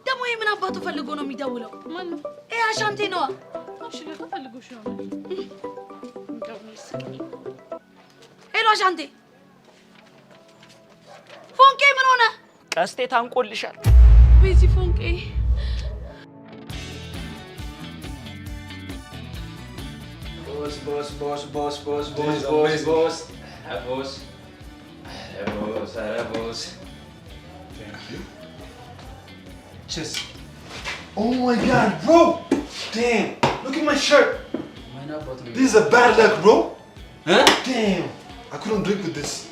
ደሞ የምን አባቱ ፈልጎ ነው የሚደውለው? ማን ነው? አሻንቴ ነው። እሺ ለካ ፈልጎሽ ነው። ሄሎ አሻንቴ፣ ፎንቄ ምን ሆነ? ቀስቴ ታንቆልሻል። ቤዚ ፎንቄ ቦስ Thank you. Cheers. Oh my god, bro! Damn, look at my shirt. This is a bad luck, bro. Huh? Damn, I couldn't drink with this.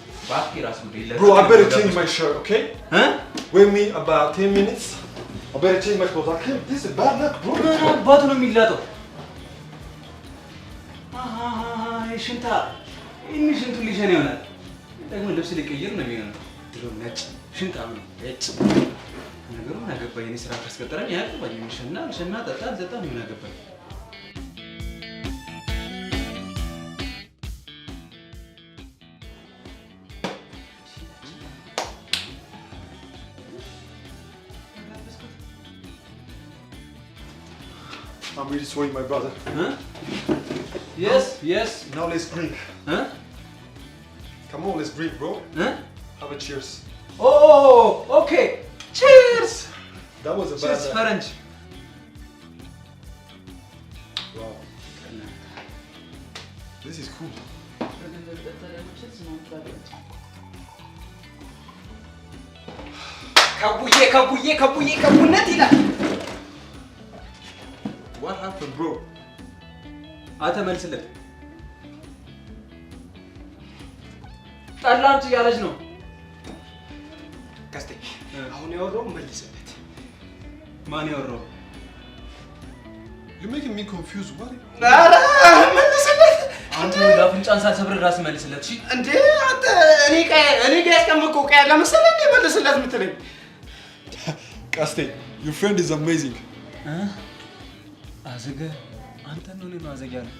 Bro, I better change my shirt, okay? Huh? Wait me about 10 minutes. I better change my clothes. I can't. This is bad luck, bro. አባቱ ነው የሚላጠው። ሽንታ ይሄን ሽንቱ ሊሸን ይሆናል። ደግሞ ልብስ ሊቀይር ነው የሚሆነው። ድሮ ነጭ ሽንታ ነው ነጭ ነገሩ አገባኝ። እኔ ስራ ካስቀጠረኝ ያቀባኝ ሸና ጠጣ ምን አገባኝ። I'm really sorry, my brother. Huh? Yes. Now let's drink. Huh? Come on, let's drink, bro. Huh? Have a cheers. Oh, okay. Cheers. That was a bad Cheers, luck. French. Wow. This is cool. ከቡነት ይላል። What happened, bro? አተመልስለት ጠላንት ያለች ነው። ቀስቴ አሁን ያወራው መልስለት። ማን ያወራው? You're making me confused. What? ኧረ መልስለት። አንተ ለአፍንጫን ሳልሰብር ራስ መልስለት። እሺ እንዴ አንተ እኔ ጋር ያስቀመጥከው ቀያ ለመሰለኝ መልስለት የምትለኝ? Kaste, your friend is amazing. አዘገ አንተ ነው ነው አዘገ ያለው።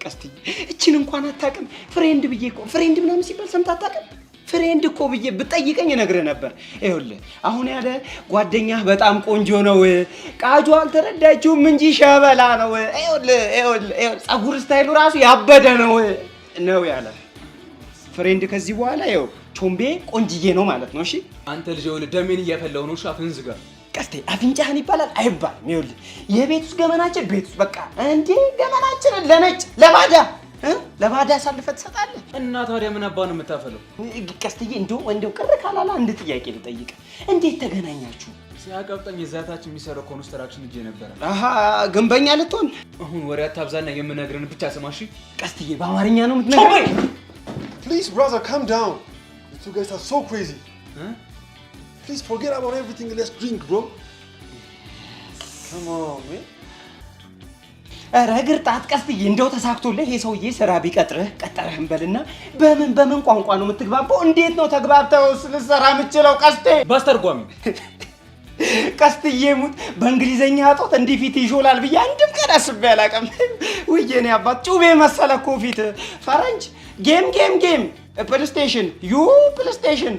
ቀስቴ እቺን እንኳን አታውቅም። ፍሬንድ ብዬ እኮ ፍሬንድ ምናምን ሲባል ሰምተህ አታውቅም? ፍሬንድ እኮ ብዬ ብጠይቀኝ እነግርህ ነበር። ይኸውልህ አሁን ያለ ጓደኛህ በጣም ቆንጆ ነው፣ ቃጁ አልተረዳችውም እንጂ ሸበላ ነው። ይኸውልህ ፀጉር ስታይሉ ራሱ ያበደ ነው ያለ ፍሬንድ። ከዚህ በኋላ ይኸው ቾምቤ ቆንጅዬ ነው ማለት ነው። እሺ አንተ ልጅ ይኸውልህ ደሜን እያፈላው ነው። ሻፍን ዝጋ። ቀስቴ አፍንጫህን ይባላል አይባልም። ይኸውልህ የቤት ውስጥ ገመናችን ቤት ውስጥ በቃ እንዴ ገመናችንን ለነጭ ለባዳ አሳልፈህ ትሰጣለህ። እና ታዲያ ምን አባ ነው የምታፈለው? ቀስትዬ እንደው ቅር ካላላ አንድ ጥያቄ ልጠይቅ። እንዴት ተገናኛችሁ? ሲያቀብጠኝ እዛታችን የሚሰራው ኮንስትራክሽን እጄ ነበር። አሃ ግንበኛ ልትሆን? አሁን ወሬ አታብዛና የምነግርህን ብቻ ስማሽ። ቀስትዬ በአማርኛ ነው የምትነግረኝ? Please, brother, calm down. You two guys are so crazy. Please forget about everything. Let's drink, bro. Come on, man. ረግር ጣት ቀስትዬ እንደው ተሳክቶልህ ይሄ ሰውዬ ስራ ቢቀጥርህ ቀጠረህም በልና በምን ቋንቋ ነው የምትግባባው? እንዴት ነው ተግባብተው ልትሰራ የምትችለው? ቀስቴ ባስተርጓሚ ቀስትዬ ሙት በእንግሊዘኛ አጦት እንዲህ ፊት ይሾላል ብዬ አንድም ቀን አስቤ አላውቅም። ውዬ ነው አባት ጩቤ መሰለ እኮ ፊት። ፈረንጅ ጌም ፕሌይስቴሽን ፕሌይስቴሽን።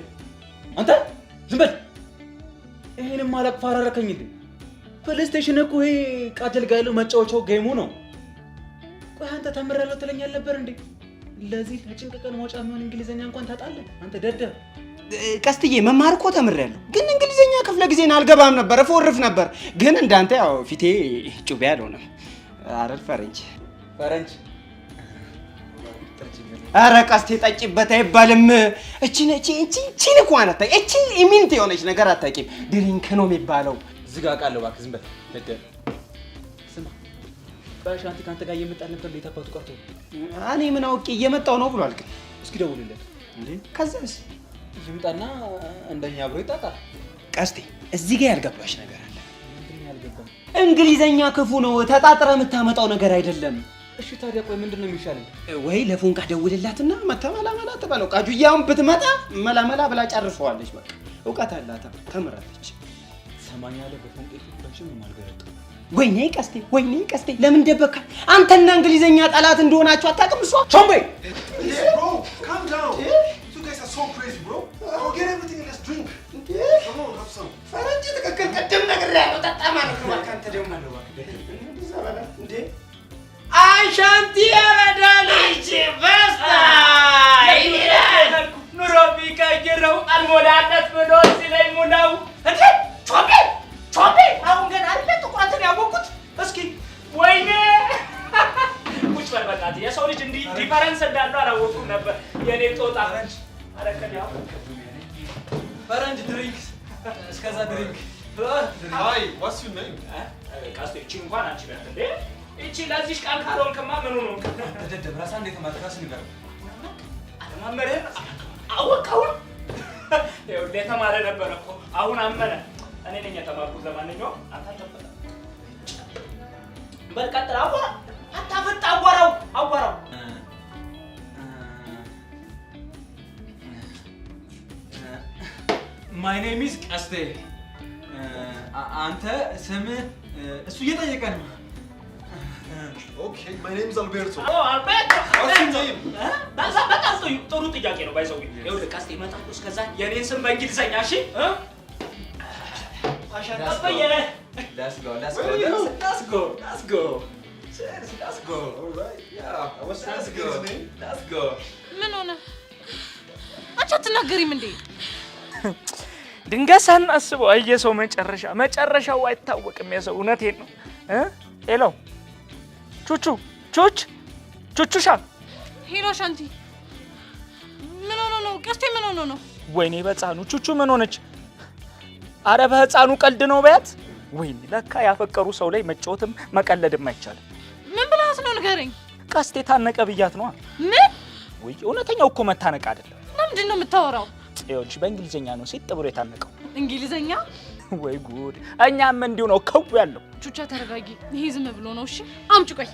አንተ ዝም በል። ይሄንም ማለቅ ፈራረከኝ እንዴ? ፕሌይስቴሽን እኮ ይሄ ቃጀል ጋር ያለው መጫወቻው ጌሙ ነው። ቆይ አንተ ተምረህ ትለኛል ነበር እንዴ? ለዚህ ለጭንቅ ቀን መውጫ ምን እንግሊዘኛ እንኳን ታጣለህ አንተ ደደብ። ቀስትዬ መማር እኮ ተምሬያለሁ፣ ግን እንግሊዘኛ ክፍለ ጊዜን አልገባም ነበር፣ እፎርፍ ነበር። ግን እንዳንተ ያው ፊቴ ጩቤ አልሆነም አይደል? ፈረንጅ ኧረ ቀስቴ ጠጪበት አይባልም። እቺን እኮ አናታይ እቺ ኢሚንት የሆነች ነገር አታውቂም። ድሪንክ ነው የሚባለው። ዝጋ ቃለው እባክህ ዝም በል ደደብ። ስማ ባሻንቲ ካንተ ጋር እየመጣል ነበር ለታባቱ ቀርቶ እኔ ምን አውቄ እየመጣው ነው ብሏል። ግን እስኪ ደውልለት እንዴ። ከዛስ ይምጣና እንደኛ አብሮ ይጣጣል። ቀስቴ እዚህ ጋር ያልገባሽ ነገር አለ። ምንድነው ያልገባኝ? እንግሊዘኛ ክፉ ነው፣ ተጣጥረ የምታመጣው ነገር አይደለም። እሺ ታዲያ ቆይ ምንድነው የሚሻለው? ወይ ለፎንቃ ደውልላትና መተመላመላ ትበለው። ቃጁያውን ብትመጣ መላመላ ብላ ጨርሰዋለች። በቃ እውቀት አላት፣ ተምራለች። ሰማኛለህ በፎንቄ ፍቅራችን ማልገረጥ። ወይኔ ቀስቴ ለምን ደበካ? አንተና እንግሊዘኛ ጠላት እንደሆናችሁ አታውቅም? እሷ ቾምቤ Bro, calm down. You so crazy, bro. Forget everything and let's drink. Come on, have some. ፈረንጅ ትክክል ቅድም ነግሬሃለሁ። ጠጣ ማለት ነው። አንተ ደግሞ እንዴ አሻንቲ ያረዳ ልጅ በስታ ይላል ኑሮ ቢቀይረው አልሞላለት ብሎ ሲለኝ ሙላው እንዴ ቾቤ አሁን ገና አይደል ጥቁራትን ያወቁት እስኪ ወይኔ ቁጭ በል በቃ የሰው ልጅ እንዲህ ዲፈረንስ እንዳለው አላወቁም ነበር የኔ ጦጣ ፈረንጅ አረከኛው ፈረንጅ ድሪንክስ እስከዛ ድሪንክ Hi, what's your name? ቀስቴ እቺ እንኳን አንቺ ነህ እንዴ እቺ ለዚህ ቃል ካልሆንክማ ምን ሆኖ ተደደብ ራሳ እንዴት ማጥራስ ንገር አለማመረ አወቀው ይኸው ለተማረ ነበር እኮ አሁን አመነ እኔ ነኝ የተማርኩት ለማንኛውም አንተ ተፈታ በልቀጥል አወራ አታፈጣ አወራው My name is ቀስቴ አንተ ስም እሱ እየጠየቀን ነው Okay, my name is Alberto. አልቤርቶ What's your name? በጣም ጥሩ ጥያቄ ነው ባይዘው ይኸውልህ ቀስቴ ይመጣል እስከዛ የኔን ስም በእንግሊዘኛ እሺ አሻንጣበየ Let's go All right. Yeah. What's his name? Let's go ምን ሆነ? አንቺ አትናገሪም እንዴ? ድንገት ሳናስበው የሰው መጨረሻው አይታወቅም። የሰው እውነቴን ነው ሄሎ ቹቹሻ ሄሎ ሻንቲ ምን ሆነ ነው? ቀስቴ ምን ሆነ ነው? ወይኔ በሕፃኑ ቹቹ ምን ሆነች? አረ በሕፃኑ ቀልድ ነው በያት። ወይኔ ለካ ያፈቀሩ ሰው ላይ መጫወትም መቀለድም አይቻልም። ምን ብለሃት ነው ንገረኝ። ቀስቴ ታነቀ ብያት ነው። ምን? ወይ እውነተኛው እኮ መታነቅ አይደለም። ለምንድን ነው የምታወራው? ይኸውልሽ በእንግሊዘኛ ነው ሲጥ ብሎ የታነቀው። እንግሊዘኛ? ወይ ጉድ! እኛም እንዲሁ ነው ከው ያለው። ቹቻ ተረጋጊ። ይሄ ዝም ብሎ ነው። እሺ አምጪ ቆይ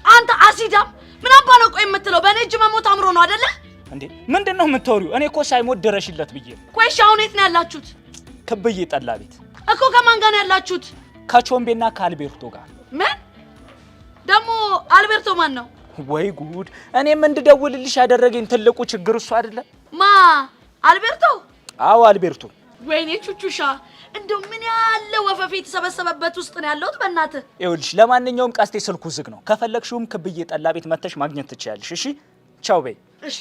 አንተ አሲዳም ምን አባ ነው ቆይ የምትለው? በእኔ እጅ መሞት አምሮ ነው አይደለ እንዴ? ምንድነው የምትወሪው? እኔ እኮ ሳይሞት ድረሽለት ብዬ ነው። ቆይ እሺ አሁን የት ነው ያላችሁት? ክብዬ ጠላ ቤት እኮ ከማን ጋር ነው ያላችሁት? ከቾምቤና ከአልቤርቶ ጋር። ምን ደግሞ አልቤርቶ ማን ነው? ወይ ጉድ! እኔም እንድደውልልሽ ያደረገኝ ትልቁ ችግር እሱ አይደለ? ማ አልቤርቶ? አዎ አልቤርቶ። ወይኔ ቹቹሻ እንደው ምን ያለ ወፈፌ የተሰበሰበበት ውስጥ ነው ያለሁት በእናትህ። ይኸውልሽ ለማንኛውም ቀስቴ ስልኩ ዝግ ነው። ከፈለግሽውም ክብዬ ጠላ ቤት መተሽ ማግኘት ትችያለሽ። እሺ ቻው በይ። እሺ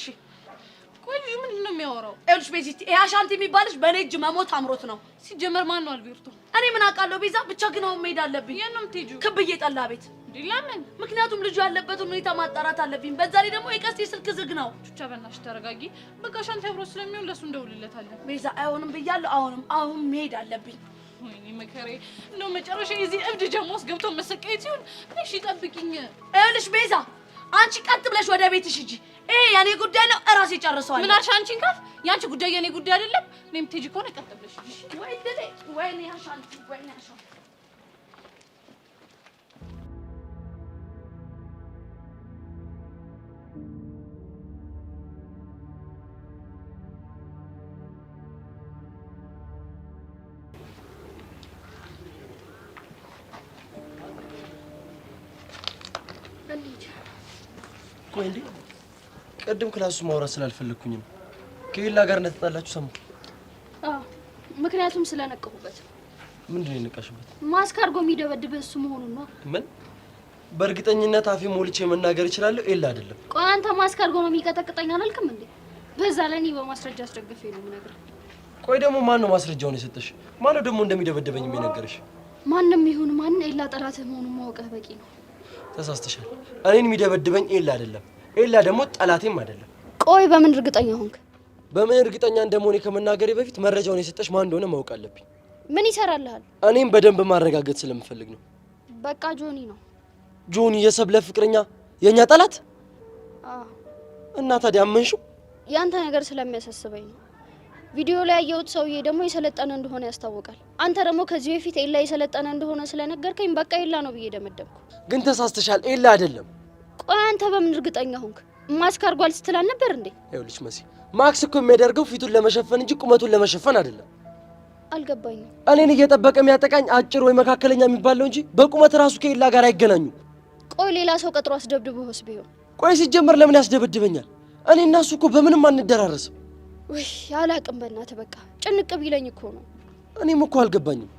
ቆይ ምንድን ነው የሚያወራው? ይኸውልሽ ቤዚት ይሄ አሻንቲ የሚባልሽ በእኔ እጅ መሞት አምሮት ነው። ሲጀመር ማን ነው አልቤርቶ? እኔ ምን አውቃለሁ ቤዛ። ብቻ ግን አሁን መሄድ አለብኝ። የት ነው የምትሄጂው? ክብዬ ጠላ ቤት። ለምን? ምክንያቱም ልጁ ያለበትን ሁኔታ ማጣራት አለብኝ። በዛ ላይ ደግሞ የቀስቴ ስልክ ዝግ ነው። ቹቻ በእናትሽ ተረጋጊ። በቃ ሻንቲ አብሮ ስለሚሆን ለሱ እንደውልለታለን። ቤዛ አይሆንም ብያለሁ። አሁን መሄድ አለብኝ። ወይኔ መከሬ ነው መጨረሻ የዚህ እብድ ጀሞስ ገብቶ መሰቃየት ይሁን። እሺ ጠብቂኝ። ይኸውልሽ ቤዛ አንቺ ቀጥ ብለሽ ወደ ቤትሽ ሂጂ። ይሄ የኔ ጉዳይ ነው፣ እራሴ ጨርሰዋለሁ። ምን አልሽ? አንቺን ካፍ ያንቺ ጉዳይ የኔ ጉዳይ አይደለም። እኔም ትሄጂ ከሆነ ቀጥ ብለሽ ሂጂ። ወይኔ አሻንቲ ወይኔ አሻንቲ ቆይ እንዴ ቅድም ክላስ ውስጥ ማውራት ስላልፈለኩኝ ነው። ከሌላ ጋር እንደተጣላችሁ ሰማሁ። ምክንያቱም ስለነቀሁበት። ምንድን ነው የነቃሽበት? ማስክ አድርጎ የሚደበድብህ እሱ መሆኑን ነው። ምን? በእርግጠኝነት አፌ ሞልቼ መናገር እችላለሁ። ኤላ አይደለም። ቆይ አንተ ማስክ አድርጎ ነው የሚቀጠቅጠኝ አላልክም እንዴ? በዛ ላይ እኔ በማስረጃ አስደግፌ ነው የምነግርህ። ቆይ ደግሞ ማን ነው ማስረጃውን የሰጠሽ? ማን ነው ደግሞ እንደሚደበድበኝ የሚነገርሽ? ማንም ይሁን ማን ኤላ ጠላትህ መሆኑን ማወቅህ በቂ ነው። ተሳስተሻል። እኔን የሚደበድበኝ ኤላ አይደለም። ኤላ ደግሞ ጠላቴም አይደለም። ቆይ በምን እርግጠኛ ሆንክ? በምን እርግጠኛ እንደመሆኔ ከመናገሬ በፊት መረጃውን የሰጠሽ ማን እንደሆነ ማወቅ አለብኝ። ምን ይሰራልሃል? እኔም በደንብ ማረጋገጥ ስለምፈልግ ነው። በቃ ጆኒ ነው። ጆኒ የሰብለ ፍቅረኛ የኛ ጠላት? አዎ። እና ታዲያ አመንሽው? ያንተ ነገር ስለሚያሳስበኝ ነው። ቪዲዮ ላይ ያየሁት ሰውዬ ደግሞ የሰለጠነ እንደሆነ ያስታውቃል። አንተ ደግሞ ከዚህ በፊት ኤላ የሰለጠነ እንደሆነ ስለነገርከኝ በቃ ኤላ ነው ብዬ ደመደምኩ። ግን ተሳስተሻል። ኤላ አይደለም። ቆይ አንተ በምን እርግጠኛ ሆንክ? ማስክ አድርጓል ስትል አልነበር እንዴ? ይኸውልሽ መሲ፣ ማክስ እኮ የሚያደርገው ፊቱን ለመሸፈን እንጂ ቁመቱን ለመሸፈን አይደለም። አልገባኝም። እኔን እየጠበቀ የሚያጠቃኝ አጭር ወይ መካከለኛ የሚባለው እንጂ በቁመት ራሱ ከኤላ ጋር አይገናኙም። ቆይ ሌላ ሰው ቀጥሮ አስደብድቦስ ቢሆን? ቆይ ሲጀመር ለምን ያስደበድበኛል? እኔ እና እሱ እኮ በምንም አንደራረስም። ወይ አላቅም በእናትህ በቃ ጭንቅ ቢለኝ እኮ ነው። እኔም እኮ አልገባኝም።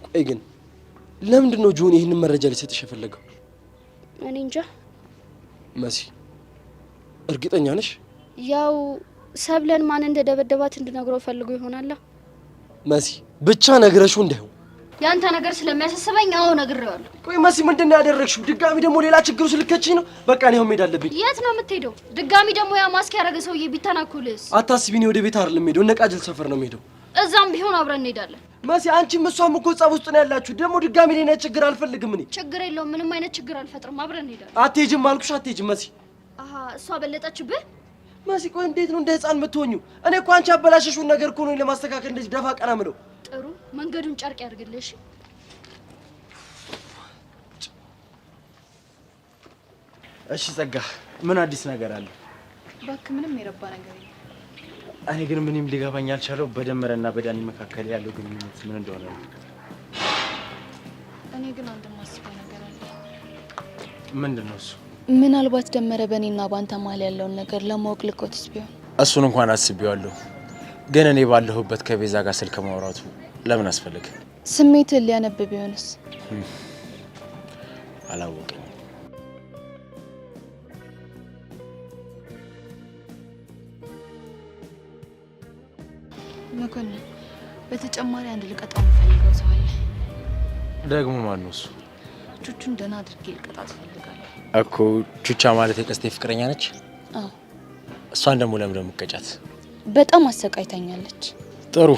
ቆይ ግን ለምንድን ነው ጆን ይህንን መረጃ ሊሰጥሽ የፈለገው? እኔ እንጃ። መሲ እርግጠኛ ነሽ? ያው ሰብለን ማን እንደደበደባት እንድነግረው ፈልጎ ይሆናል። መሲ ብቻ ነግረሽው እንዳይሆን። ያንተ ነገር ስለሚያሳስበኝ አዎ ነግሬዋለሁ። ቆይ መሲ ምንድን ነው ያደረግሽው? ድጋሚ ደግሞ ሌላ ችግር ውስጥ ልከችኝ ነው? በቃ እኔ አሁን መሄድ አለብኝ። የት ነው የምትሄደው? ድጋሚ ደግሞ ያ ማስክ ያደረገ ሰውዬ ቢተናኮልስ? አታስቢ፣ እኔ ወደ ቤት አይደለም የምሄደው፣ እነ ቃጀል ሰፈር ነው የምሄደው። እዛም ቢሆን አብረን እንሄዳለን። መሲ አንቺም እሷም እኮ ጸብ ውስጥ ነው ያላችሁ። ደግሞ ድጋሚ ሌላ ችግር አልፈልግም እኔ። ችግር የለውም፣ ምንም አይነት ችግር አልፈጥርም። አብረን እንሄዳለን። አትሄጂም አልኩሽ፣ አትሄጂም መሲ። አሃ እሷ በለጠችብህ? መሲ ቆይ እንዴት ነው እንደ ህፃን የምትሆኚው? እኔ እኮ አንቺ አበላሸሽውን ነገር እኮ ነው ለማስተካከል እንደዚህ ደፋ ቀና ምለው። ጥሩ መንገዱን ጨርቅ ያድርግልሽ። እሺ ጸጋ፣ ምን አዲስ ነገር አለ? እባክህ ምንም የረባ ነገር የለም። እኔ ግን ምንም ሊገባኝ አልቻለው በደመረና በዳኒ መካከል ያለው ግንኙነት ምን እንደሆነ ነው። እኔ ግን አንድ ማስበው ነገር አለ። ምንድን ነው እሱ? ምናልባት ደመረ በእኔና ባንተ መሀል ያለውን ነገር ለማወቅ ልኮትስ ቢሆን? እሱን እንኳን አስቤዋለሁ፣ ግን እኔ ባለሁበት ከቤዛ ጋር ስልክ ማውራቱ ለምን አስፈለገ? ስሜትን ሊያነብ ቢሆንስ? አላወቅም። መኮንን፣ በተጨማሪ አንድ ልቀጣው የምፈልገው ሰው አለ። ደግሞ ማን ነው እሱ? ቹቹን ደህና አድርጌ ልቀጣት እፈልጋለሁ እኮ። ቹቻ ማለት የቀስቴ ፍቅረኛ ነች? አዎ። እሷን ደግሞ ለምን የምትቀጫት? በጣም አሰቃይታኛለች። ጥሩ፣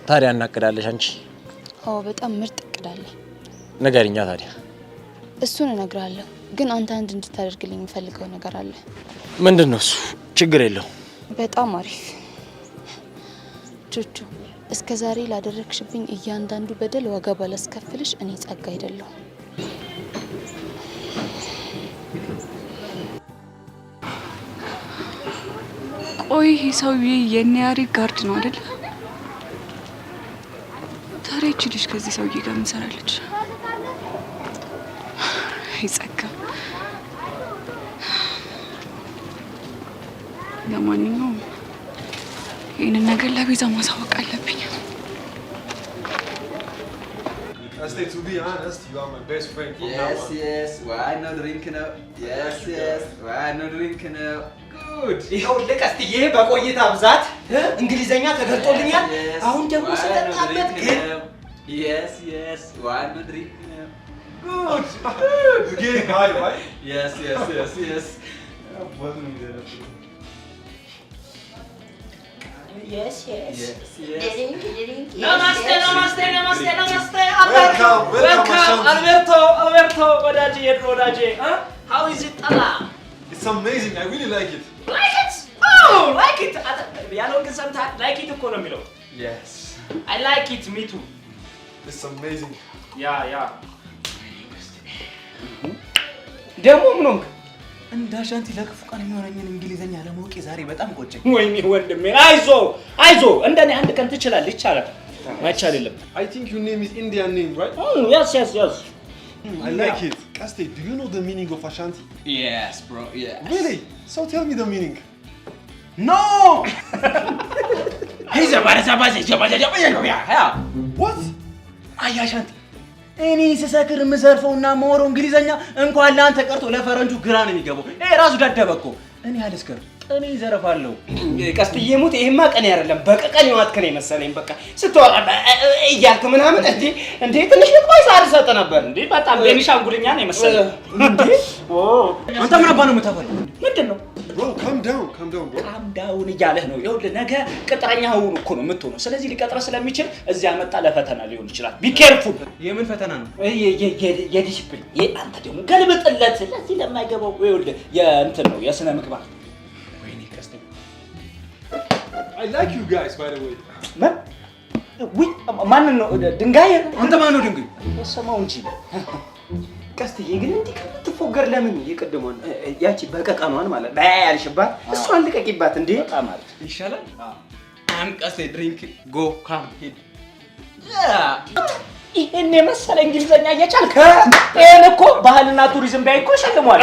ታዲያ እናቅዳለሽ አንቺ? አዎ፣ በጣም ምርጥ እቅዳለሁ። ንገሪኛ ታዲያ። እሱን እነግርሃለሁ፣ ግን አንተ አንድ እንድታደርግልኝ የምፈልገው ነገር አለ። ምንድን ነው እሱ? ችግር የለው። በጣም አሪፍ ቹቹ፣ እስከ ዛሬ ላደረግሽብኝ እያንዳንዱ በደል ዋጋ ባላስከፍልሽ እኔ ጸጋ አይደለሁ። ቆይ ይሄ ሰውዬ የኔ ያሬድ ጋርድ ነው አይደል? ታዲያ ይቺ ልጅ ከዚህ ሰውዬ ጋር ምን ሰራለች? ጸጋ፣ ለማንኛውም ይህንን ነገር ለቤዛ ማሳወቅ አለብኝ። To be honest, you are my best friend from now on. Yes, why no drink now? Yes, why no drink now? Good. ይኸው ለቀስትዬ በቆይታ ብዛት እንግሊዘኛ ተገልጦልኛል። አሁን ደግሞ ስለጣበት ግን yes, why no drink now? Good. You're getting high, right? Yes. What are you doing? Yes. Namaste. Welcome, Alberto, ወዳጄ የድሮ ወዳጄ። How is it? It's amazing. I really like it. Like it? Oh, like it. ያለውን ግን ሰምተሃል? Like it እኮ ነው የሚለው። Yes. I like it, me too. It's amazing. ያ ደግሞ ምን ሆንክ? እንዳሻንቲ ለክፉ ቀን የሚሆነኝን እንግሊዘኛ ለማወቅ ዛሬ በጣም ቆጨኝ። ወይኔ ወንድሜ፣ አይዞ እንደኔ አንድ ቀን ትችላለህ። ይቻላል፣ ማይቻል የለም። I think your name is Indian name, right? Yes. I like it. Kaste, do you know the meaning of Ashanti? Yes, bro. Yes. Really? So tell me the meaning. No! What? አይ አሻንቲ፣ እኔ ስሰክር የምዘርፈውና የማወራው እንግሊዘኛ እንኳን ለአንተ ቀርቶ ለፈረንጁ ግራ ነው የሚገባው። ይሄ ራሱ ዳደበ እኮ። እኔ አልስከር፣ እኔ ዘረፋለሁ። ቀስትዬ ሙት፣ ይሄማ ቀን አይደለም በቀቀን ይዋትከኝ መሰለኝ። በቃ ስትወራ እያልክ ምናምን እንዴ ትንሽ ልቆይ ሳልሰጥ ነበር እንዴ። በጣም ቤኒሻንጉልኛ ነው የመሰለኝ እንዴ። አንተ ምን አባ ነው የምታፈለው? ምንድን ነው? Bro, calm down, bro. ካም ዳውን እያለህ ነው። ይኸውልህ ነገ ቅጥረኛ ሆኖ እኮ ነው የምትሆነው። ስለዚህ ሊቀጥረህ ስለሚችል እዚያ መጣ ለፈተና ሊሆን ይችላል። ቢ ኬርፉል። የምን ፈተና ነው? የዲሲፕሊን። አንተ ደግሞ ገልብጥለት። ለዚህ ለማይገባው ይኸውልህ የእንትን ነው የስነ ምግባር። ወይኔ ቀስቴ፣ I like you guys, by the way. ማንን ነው ድንጋይ? አንተ ማን ነው ድንጋይ? ሰማው እንጂ ቀስትዬ ግን እንዲህ ከምትፎገር ለምን የቀደመውን ያቺ በቀቀኗን ማለት ባያልሽባት እሷን ልቀቂባት እንዴ። በጣም ማለት ይሻላል። አም ቀስቴ ድሪንክ ጎ ካም ሂድ። ይሄን የመሰለ እንግሊዘኛ እየቻልክ ይሄን እኮ ባህልና ቱሪዝም ቢያይ እኮ ሸልሟል።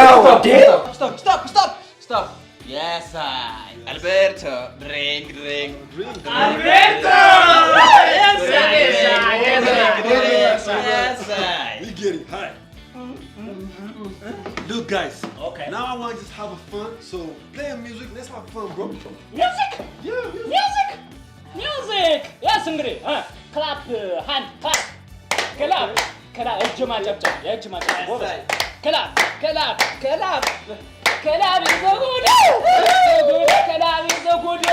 Stop. Yes, Alberto, drink. Alberto! Yes, We get it. Hi. Look, guys. Okay. Now I want to just have a fun. So play music. Let's have fun, bro. Music? Yeah, music. Music! Music! Yes, እንግዲህ clap hand clap. clap. እጅ ማጨብጨብ የእጅ ማጨብጨብ ጎበዝ። clap. كلام الزهود كلام الزهود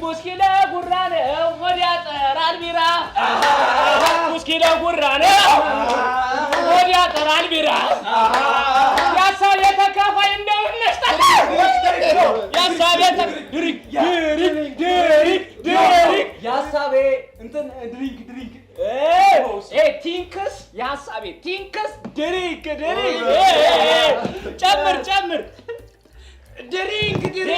مسكينة قرانة وديا طران بيرا مسكينة قرانة وديا طران بيرا يا سابية كافة إنه نشتغل يا سابية دريك يا سابية انت دريك ايه تينكس يا سابية تينكس دريك ጨምር ድሪንክ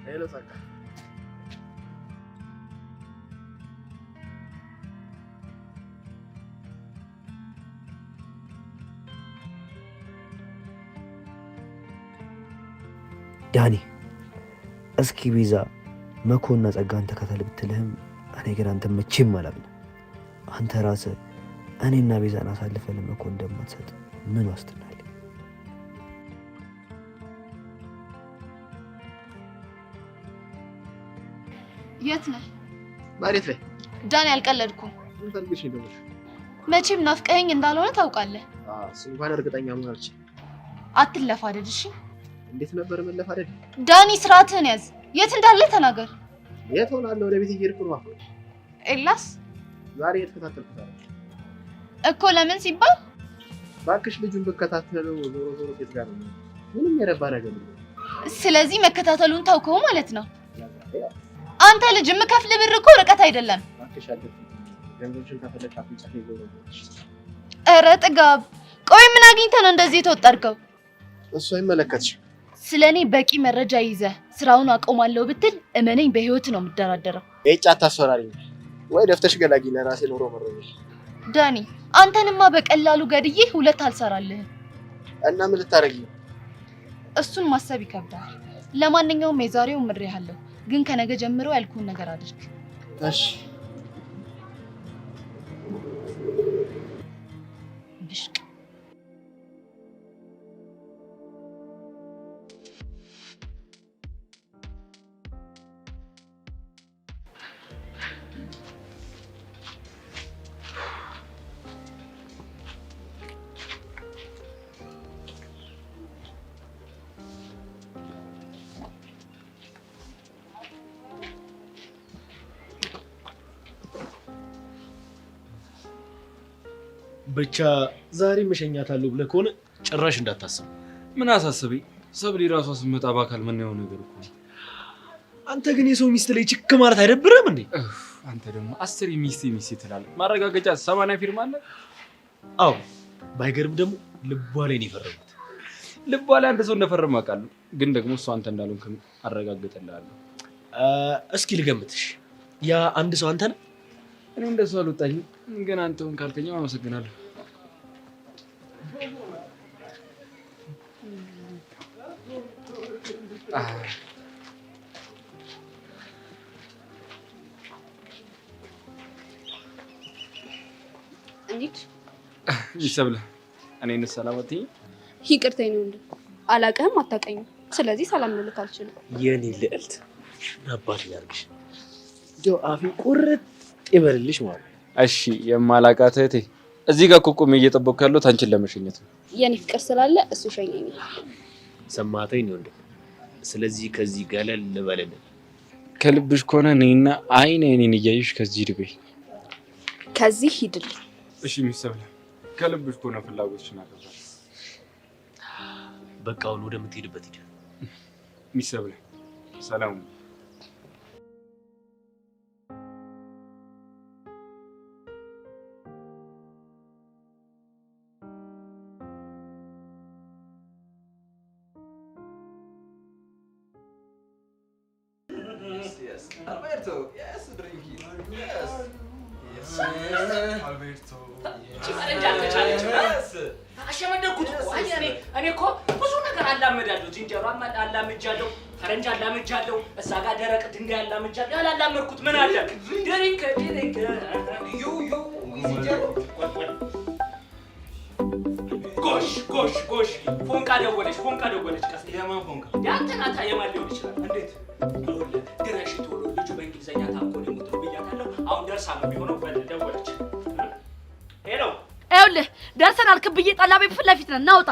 Hello, Saka. ዳኒ እስኪ ቪዛ መኮና ጸጋን ተከተል ብትልህም እኔ ግን አንተ መቼም አላምንም። አንተ ራስህ እኔና ቪዛን አሳልፈን ለመኮ እንደማትሰጥ ምን ዋስትና አለ? የት ነህ? መሬት ላይ ዳኒ አልቀለድኩም። ምን ፈልገሽ ነው? መቼም ናፍቀኸኝ እንዳልሆነ ታውቃለህ። እንኳን እርግጠኛ መሆን አልችልም። አትለፋደድ እሺ? እንዴት ነበር መለፋደድ? ዳኒ ስርዓትህን ያዝ። የት እንዳለ ተናገር። የት ሆናለሁ? ወደ ቤት እየሄድኩ ነው። ኤላስ ዛሬ የተከታተልኩት አይደል እኮ። ለምን ሲባል ባክሽ ልጁን ብከታተለው ዞሮ ቤት ጋር ነው። ምንም የረባ ነገር የለም። ስለዚህ መከታተሉን ታውከው ማለት ነው። አንተ ልጅ የምከፍል ብር እኮ ርቀት አይደለም። ባክሽ አለፍ ገንዘብሽን ከፈለግሽ አፍንጫ ላይ ዞሮ። ኧረ ጥጋብ። ቆይ ምን አግኝተህ ነው እንደዚህ የተወጠርከው? እሱ አይመለከትሽም። ስለኔ በቂ መረጃ ይዘህ ስራውን አቆማለሁ ብትል እመነኝ በህይወት ነው የምደራደረው። እጫ አታስፈራሪኝ ወይ ደፍተሽ ገላጊ። ለራሴ ኖሮ መረጃ ዳኒ፣ አንተንማ በቀላሉ ገድዬ ሁለት አልሰራልህም። እና ምን ልታረጊ? እሱን ማሰብ ይከብዳል። ለማንኛውም የዛሬው ምሬሃለሁ፣ ግን ከነገ ጀምሮ ያልኩህን ነገር አድርግ። እሺ። ብሽቅ ብቻ ዛሬ መሸኛታለሁ ብለህ ከሆነ ጭራሽ እንዳታስብ። ምን አሳስበኝ? ሰብሊ ራሷ ስትመጣ በአካል ምን ነው ነገር እኮ። አንተ ግን የሰው ሚስት ላይ ችክ ማለት አይደብርም እንዴ? አንተ ደግሞ 10 ሚስት ትላለህ። ማረጋገጫ 80 ፊርማ አለ። አዎ፣ ባይገርም ደግሞ ልቧ ላይ ነው የፈረሙት። ልቧ ላይ አንድ ሰው እንደፈረመ አውቃለሁ፣ ግን ደግሞ እሱ አንተ እንዳልሆንክ አረጋግጥልሃለሁ። እስኪ ልገምትሽ፣ ያ አንድ ሰው አንተ ነህ? እኔ እንደሱ አልወጣኝም፣ ግን አንተውን ካልከኝ አመሰግናለሁ። እንዴት ይሰብለ እኔን ሰላም አትይኝ? ይቅርታኝ ነው እንዴ? አላውቅህም፣ አታውቀኝም። ስለዚህ ሰላም ልልክ አልችልም። የኔ ልዕልት አባት ያርግሽ፣ እንደው አፌ ቁርጥ ይበልልሽ ማለት። እሺ የማላውቃት እህቴ እዚህ ጋር እኮ ቆሜ እየጠበቅኩ ያለሁት አንቺን ለመሸኘት ነው። የኔ ፍቅር ስላለ እሱ ሸኘኛል። ሰማተኝ ነው እንዴ? ስለዚህ ከዚህ ገለል ልበልልህ። ከልብሽ ከሆነ እኔና አይኔን እያየሽ ከዚህ ድበይ። ከዚህ ሂድልኝ። እሺ ሚሰብለ ከልብሽ ከሆነ ፍላጎትሽን አከብራለሁ። በቃ አሁን ወደምትሄድበት ሂድ። ሚሰብለ ሰላም። Alberto, yes, drink it. Yes. Yes. Alberto. አሸመደኩት እኮ እኔ እኮ ብዙ ነገር አላመዳለሁ። ዝንጀሮ አላምጃለሁ፣ ፈረንጅ አላምጃለሁ፣ እዛ ጋር ደረቅ ድንጋይ አላምጃለሁ። ያላላመድኩት ምን አለ? ድሪንክ ዝንጀሮ ጎሽ ፎንቃ ደወለች። ቀስ የማን ፎንቃ? ያንተ ናታ። የማን ሊሆን ይችላል? እንዴት ድረሽ ቶሎ ልጁ በእንግሊዘኛ ታኮ ነው የሞተው ብያታለሁ። አሁን ደርሳ ነው የሚሆነው። ደወለች። ሄሎ ይኸውልህ ደርሰናል። ክብዬ ጠላ ቤት ፊት ለፊት ነን። ናውጣ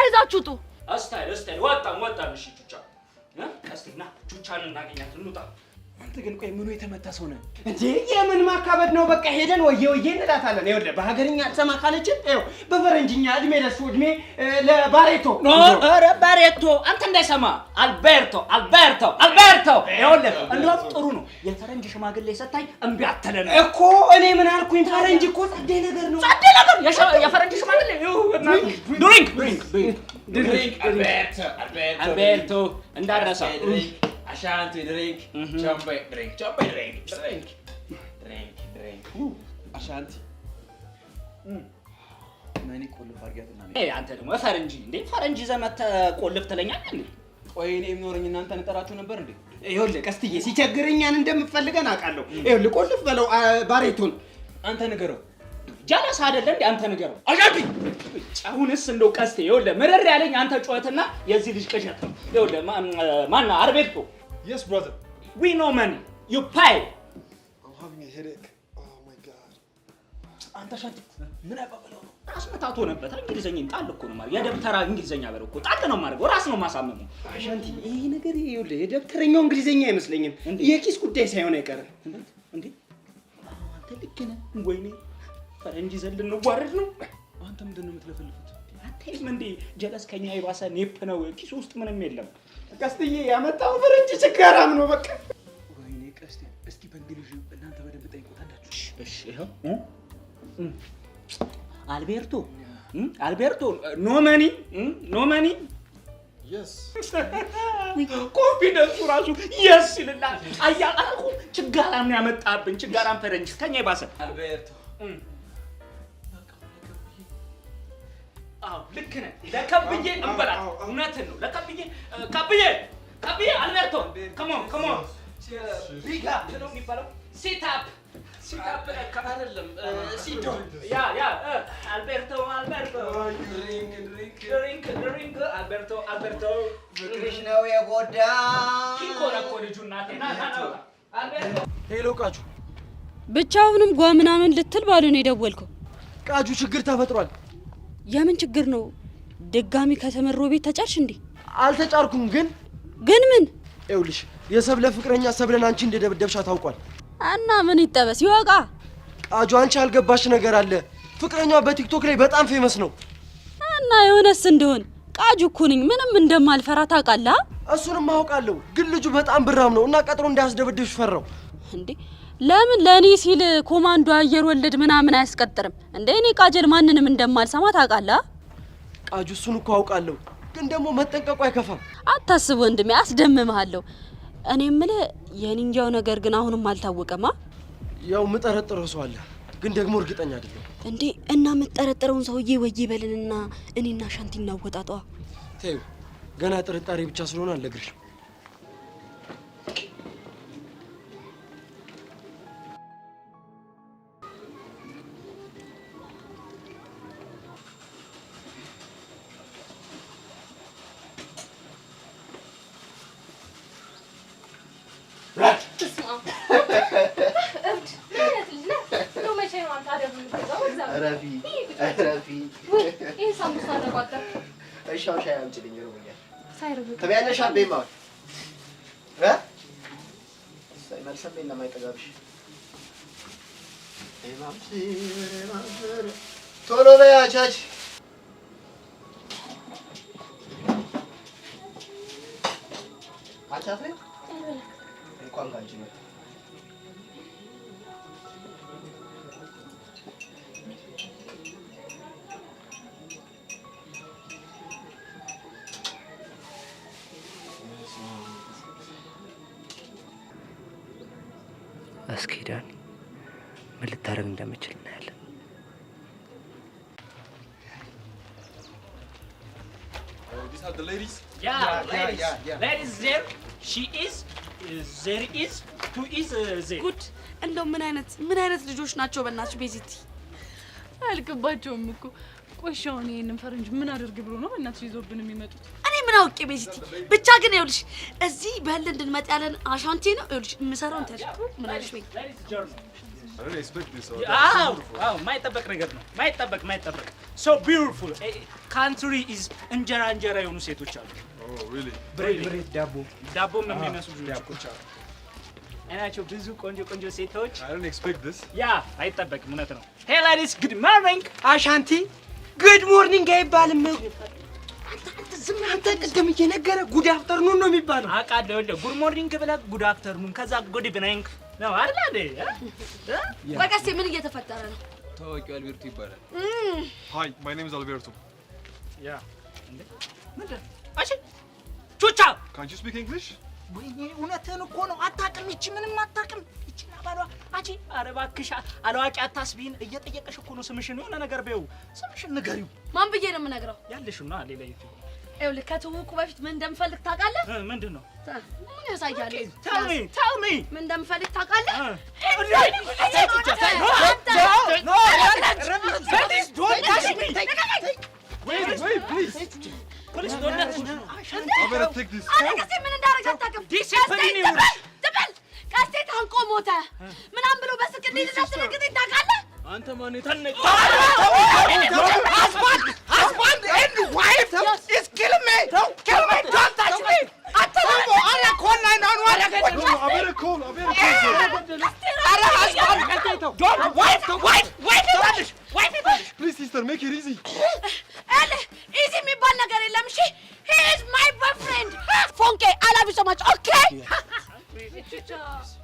ይዛችሁ ውጡ። እስታይ ወጣን። እሺ ቹቻ ቀስቲና ቹቻን እናገኛት እንውጣ። አንተ ግን ቆይ ምኑ የተመታ ሰው ነህ እንዴ? የምን ማካበድ ነው? በቃ ሄደን ወየ እንላታለን። ይኸውልህ በሀገርኛ ሰማ ካለችን ይኸው በፈረንጅኛ እድሜ ለሱ እድሜ ለባሬቶ ኧረ ባሬቶ አንተ እንዳይሰማ አልቤርቶ ይኸውልህ እንደውም ጥሩ ነው። የፈረንጅ ሽማግሌ ሰታይ እምቢ አትለን እኮ። እኔ ምን አልኩኝ? ፈረንጅ እኮ ጸዴ ነገር ነው። የፈረንጅ ሽማግሌ ድሪንክ አልቤርቶ እንዳረሳ Ashanti drink, champagne drink. Ashanti. ማን ይቆልፍ አርጋትና ነው? አንተ ደግሞ ፈረንጅ ዘመተ ቆልፍ ትለኛለህ እንዴ? ቆይ እኔ የምኖርኝ እናንተ እንጠራችሁ ነበር እንዴ? ይኸውልህ ቀስትዬ ሲቸግረኛን እንደምፈልገን አውቃለሁ። ይኸውልህ ቆልፍ በለው ባሬቶን። አንተ ንገረው። ጃላስ አይደለ እንዴ? አንተ ንገረው። አሻንቲ አሁንስ እንደው ቀስቴ ይኸውልህ ምርር ያለኝ አንተ ጩኸትና የዚህ ልጅ ቅዠት ነው። ይኸውልህ ማን አርቤቶ? Yes, brother. We know money. You pay. I'm having a headache. Oh my god. አንተ አሻንቲ ምን አባባለው ነው? ራስ መታቶ ነበር። እንግሊዘኛ ጣል እኮ ነው ማለት የደብተራ እንግሊዘኛ በር እኮ ጣል ነው ማድረግ። ራስ ነው ማሳመመው። አሻንቲ ይሄ ነገር ይኸውልህ የደብተረኛው እንግሊዘኛ አይመስለኝም። የኪስ ጉዳይ ሳይሆን አይቀርም። እንዴ አንተ ልክ ነህ። ወይኔ ፈረንጅ ዘል እንዋረድ ነው። አንተ ምንድን ነው የምትለፈልፉት? አትይም እንዴ? ጀለስ ከኛ የባሰ ኔፕ ነው። ኪስ ውስጥ ምንም የለም። ቀስትዬ ያመጣው ፈረንጅ ችጋራም ነው በቃ። ወይኔ ቀስቴ እስቲ በእንግሊዝ እናንተ በደንብ ጠይቁት አንዳችሁ። እሺ ይሄው አልቤርቶ ኖ መኒ Yes. ኮንፊደንሱ ራሱ yes ይላል። አያልኩ ችጋራም ያመጣብን ችጋራም ፈረንጅ ከኛ ይባሰ አልቤርቶ ልክ ነህ። ለከብዬ እንበላት። እውነትን ነው። ለከብዬ አልቤርቶ come on ቢጋ ነው የሚባለው። sit up አይደለም ሲዶ ያ አልቤርቶ ድሪንክ አልቤርቶ ፍቅርሽ ነው የጎዳ ኮረኮ ልጁ እናቴ ና አልቤርቶ። ሄሎ ቃጁ፣ ብቻውንም ጓ ምናምን ልትል ባሉ ነው የደወልከው? ቃጁ ችግር ተፈጥሯል። የምን ችግር ነው? ድጋሚ ከተመሮ ቤት ተጫርሽ እንዴ? አልተጫርኩም። ግን ምን? ይኸውልሽ የሰብለ ፍቅረኛ ሰብለን አንቺ እንደደበደብሻ ታውቋል። እና ምን ይጠበስ ይወቃ። ቃጁ አንቺ ያልገባሽ ነገር አለ። ፍቅረኛዋ በቲክቶክ ላይ በጣም ፌመስ ነው። እና የሆነስ እንደሆን ቃጁ እኮ ነኝ። ምንም እንደማልፈራ ታውቃለህ? እሱንም አውቃለሁ። ግን ልጁ በጣም ብራም ነው እና ቀጥሮ እንዲያስደበድብሽ ፈራው። እንዴ ለምን ለኔ ሲል ኮማንዶ አየር ወለድ ምናምን አያስቀጥርም እንዴ? እኔ ቃጀል ማንንም እንደማልሰማ ታውቃለህ? ቃጁ እሱን እኮ አውቃለሁ። ግን ደግሞ መጠንቀቁ አይከፋም። አታስብ ወንድሜ፣ አስደምምሃለሁ። እኔ የምልህ የኒንጃው ነገር ግን አሁንም አልታወቀማ። ያው የምጠረጥረው ሰው አለ፣ ግን ደግሞ እርግጠኛ አይደለም። እንዴ እና የምጠረጥረውን ሰውዬ ወይ በልንና እኔና ሻንቲ እናወጣጧ። ተይው፣ ገና ጥርጣሬ ብቻ ስለሆነ አልነግርሽም። ሳምቡሳ አደረጓታ። እሺ አሁን ሻይ አምጪልኝ ይሩኛል። ሳይርብ ተበያለሽ አቤማ መልሰም የለም አይጠጋብሽ። ቶሎ በያ ቻች አንቺ አትበይ እንኳን ካንቺ ነው። እስኪ ዳኒ ምን ልታደርግ እንደምችል እናያለን። These are the ladies? Ladies there. She is. There is. Two is there. ጉድ! እንደው ምን አይነት ልጆች ናቸው በእናትሽ ቤዚቲ? አልገባቸውም እኮ። ቆይ አሁን ይሄንን ፈረንጅ ምን አድርግ ብሎ ነው በእናትሽ ይዞብን የሚመጡት? እኔ ምን አውቄ ቤዚቲ። ብቻ ግን ይኸውልሽ እዚህ በህል እንድንመጣ ያለን አሻንቴ ነው። ይኸውልሽ የምሰራውን ታሽ ምን አለሽ ቤት? I didn't expect this. Wow, ማይጠበቅ ነገር ነው። ማይጠበቅ. So beautiful. Country is እንጀራ የሆኑ ሴቶች አሉ። Oh, really? ብሬት ዳቦም የሚመስሉ ልጆች አሉ። አይናቸው ብዙ ቆንጆ ሴቶች። I didn't expect this. ያ አይጠበቅም፣ እውነት ነው። Hey ladies, good morning. አሻንቲ ጉድ ሞርኒንግ አይባልም። ዝም አንተ ቅድም እየነገረ ጉድ አፍተርኑን ነው የሚባለው። አውቃለሁ። ጉድ ሞርኒንግ ብለህ ጉድ አፍተርኑን ከዛ ጉድ ኢቭኒንግ ነው አይደል እንዴ? ቆይ ቀስቴ ምን እየተፈጠረ ነው? ታዋቂው አልቤርቶ ይባላል። Hi, my name is Alberto. ያ እንዴ ምንድን አሺ ቹቻ Can't you speak English? ወይኔ እውነትህን እኮ ነው። አታውቅም፣ ይቺ ምንም አታውቅም። ይቺ አባሏ አቺ ኧረ እባክሽ አላዋቂ አታስቢን። እየጠየቀሽ እኮ ነው ስምሽን፣ የሆነ ነገር በይው። ስምሽን ንገሪው። ማን ብዬ ነው የምነግረው? ያለሽና ሌላ ይቱ ይኸውልህ ከትውውቁ በፊት ምን እንደምፈልግ ታውቃለህ? ምንድን ነው? ምን ያሳያል? Tell me. ምን እንደምፈልግ ታውቃለህ? Please don't touch me. Wait, please. Please don't touch me. I better take this. አረ ቀስቴ ምን እንዳደረገ አታውቅም። ዲሲፕሊን ይሁንሽ። ትበል ቀስቴ ታንቆ ሞተ ምናምን ብሎ በስልክ እንዴት እንዳስደነግጠኝ ታውቃለህ? አንተ ማን የታነቀ husband and wife is killing me. Kill me, don't touch me. Atarabo ara konna nanu ara No, I better call. ara husband don't wife. Please, sister, make it easy. ኢዚ የሚባል ነገር የለም። እሺ he is my boyfriend. ፎንቄ I love you so much. Okay?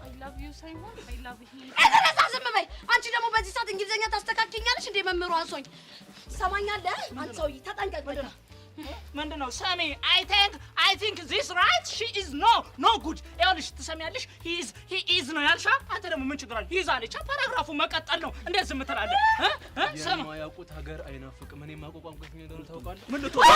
I love you ሳይሆን I love him. እረሳ ዝም በይ። አንቺ ደግሞ በዚህ ሰዓት እንግሊዘኛ ታስተካክኛለሽ እንዴ? መምህሩ አንሶኝ ሰማኛለህ? አንተ ሰውዬ ተጠንቀቅ። ምንድነው? ሰሚ I think this right she is no good. ይኸውልሽ ትሰሚያለሽ? he is ነው ያልሻ። አንተ ደግሞ ምን ችግር አለ? he is አለች። ፓራግራፉ መቀጠል ነው። እንዴት ዝም ትላለህ? የማያውቁት ሀገር አይናፍቅም። እኔ የማውቀው ቋንቋ የትኛው እንደሆነ ታውቃለህ? ምን ልትሆን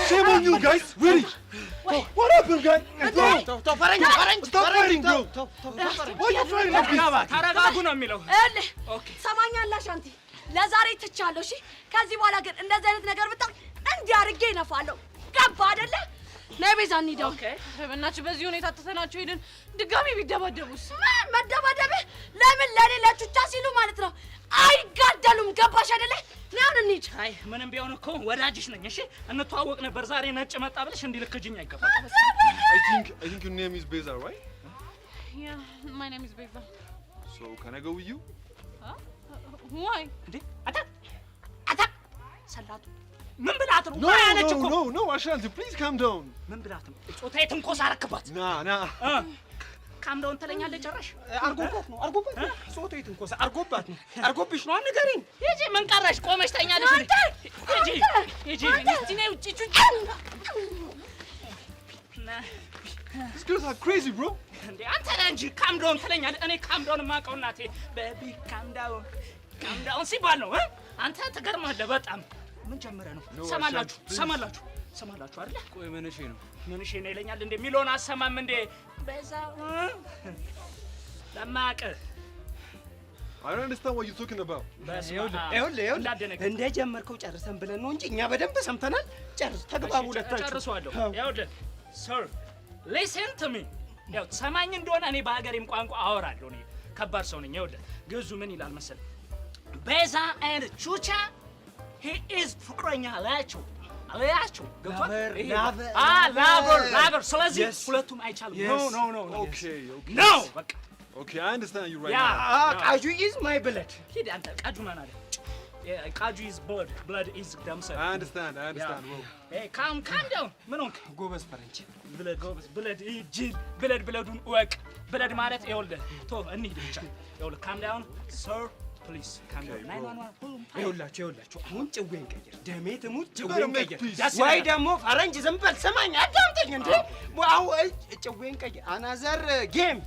Shame on you guys. Really? What happened, guys? Stop fighting, bro. Why are you trying to be? ተረጋጉ ነው የሚለው። ሰማኛለህ አሻንቲ፣ ለዛሬ ትቻለሁ። እሺ ከዚህ በኋላ ግን እንደዚህ አይነት ነገር ብታውቅ እንዲህ አድርጌ እነፋለሁ። ገባህ አይደለ? ነይ ቤዛ እንሂድ። ኦኬ በእናትሽ በዚህ ሁኔታ ትተናቸው ሄደን ድጋሚ ቢደባደቡስ? መደባደብህ ለምን? ለኔ ለቹቻ ሲሉ ማለት ነው። አይጋደሉም። ገባሽ አይደለ? ና እንሂድ። አይ ምንም ቢሆን እኮ ወዳጅሽ ነኝ። እሺ እንተዋወቅ ነበር። ዛሬ ነጭ መጣ ብለሽ እንዲልክጅኝ አይገባም። I think your name is Beza, right? Yeah, my name is Beza. So can I go with you? Why? እንዴ አታ ሰላቱ ምን ብላት ነው? ያለች እኮ No, Ashanti, please calm down. ምን ብላት ነው? ጾታዬ ትንኮሳ አረክባት። Nah. ካም ዳውን ትለኛለች። ጭራሽ አርጎባት ነው ጾታዬ ትንኮሳ አርጎባት ነው። አርጎብሽ ነው ንገሪኝ። ሂጂ ምን ቀረሽ? ቆመሽ ተኛለሽ። ሂጂ እስቲ ነይ ውጪ ቹቻ። These girls are crazy, bro. እንዴ አንተ ነህ እንጂ ካም ዳውን ትለኛለህ። እኔ ካም ዳውን የማውቀው እናቴ ቤቢ ካም ዳውን ሲባል ነው። አንተ ትገርማለህ በጣም። ምን ጀምረህ ነው? ሰማላችሁ አይደል? ቆይ ምንሽ ነው? ምንሽ ነው ይለኛል እንዴ? ሚሊዮን አሰማም እንዴ? በዛ ለማቀ I don't understand what you're talking about. ይኸውልህ እንደጀመርከው ጨርሰን ብለን ነው እንጂ እኛ በደንብ ሰምተናል። ጨርስ ተግባቡ። ሁለታችሁ ጨርሷለሁ። ይኸውልህ sir listen to me ያው ሰማኝ እንደሆነ እኔ በሀገሬም ቋንቋ አወራለሁ። እኔ ከባድ ሰው ነኝ። ይኸውልህ ግዙ ምን ይላል መሰለህ ቤዛ and ቹቻ he is ፍቅረኛ አላቸው ገብቷል? ላቨር ስለዚህ ሁለቱም አይቻልም። ኖ ኖ በቃ Okay, I understand you right now. Kaju is my blood. ሂድ አንተ ቃጁ ማን አለ? ቃጁ is blood is ደም ሰ I understand, bro. Hey, calm down. ምን ሆንክ? ጎበዝ ፈረንጅ። ብለዱን እወቅ። ብለድ ማለት ይኸውልህ እንሂድ ብቻ። ይኸውልህ calm down sir please calm down. 911 ይኸውላችሁ አሁን ጭዌን ቀይር። ደሜ ትሙት ጭዌን ቀይር። ወይ ደግሞ ፈረንጅ ዝም በል ስማኝ፣ አዳምጠኝ እንዴ። አሁን ጭዌን ቀይር። አናዘር ጌም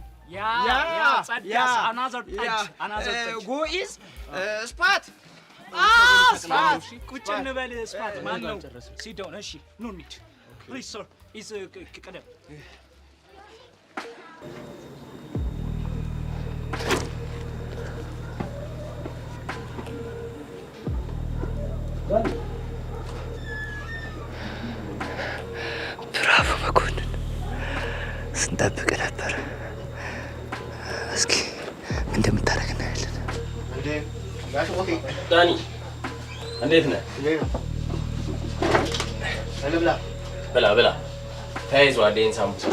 another touch. Go is spot. Spot. ቁጭ እንበል spot ማን ነው? sit down እሺ ኑ እንሂድ please sir is ቀደም ብራቮ መኮንን፣ ስንጠብቅ ነበር። እስኪ እንደምታደርግ እናያለን። ዳኒ እንዴት ነህ? ብላ ተያይዟል። ይሄን ሳምቡሳ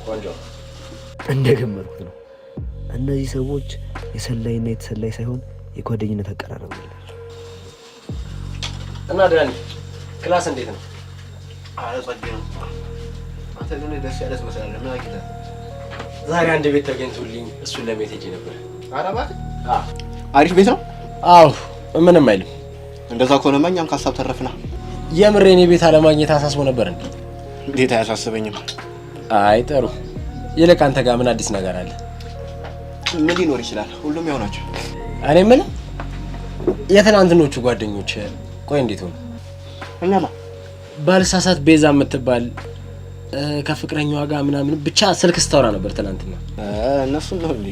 ቆንጆ። እንደገመርኩት ነው። እነዚህ ሰዎች የሰላይና የተሰላይ ሳይሆን የጓደኝነት አቀራረብ ያላቸው። እና ዳኒ ክላስ እንዴት ነው? አረ ጸዴ ነው። አንተ ግን ደስ ያለህ ትመስላለህ። ምን አግኝተህ? ዛሬ አንድ ቤት ተገኝቶልኝ እሱን ለማየት ሄጄ ነበር። ኧረ እባክህ። አሪፍ ቤት ነው? አዎ ምንም አይልም። እንደዛ ከሆነማ እኛም ከሀሳብ ተረፍና። የምሬን የቤት አለማግኘት አሳስቦ ነበር እንዴ? እንዴት አያሳስበኝም። አይ ጥሩ። ይልቅ አንተ ጋር ምን አዲስ ነገር አለ? ምን ሊኖር ይችላል? ሁሉም ያው ናቸው። እኔ ምን የትናንትኖቹ ጓደኞች ቆይ እንዴት ሆነ? እኛማ ባልሳሳት ቤዛ የምትባል ከፍቅረኛዋ ጋር ምናምን ብቻ ስልክ ስታወራ ነበር ትናንትና። እነሱን ነው እንዴ?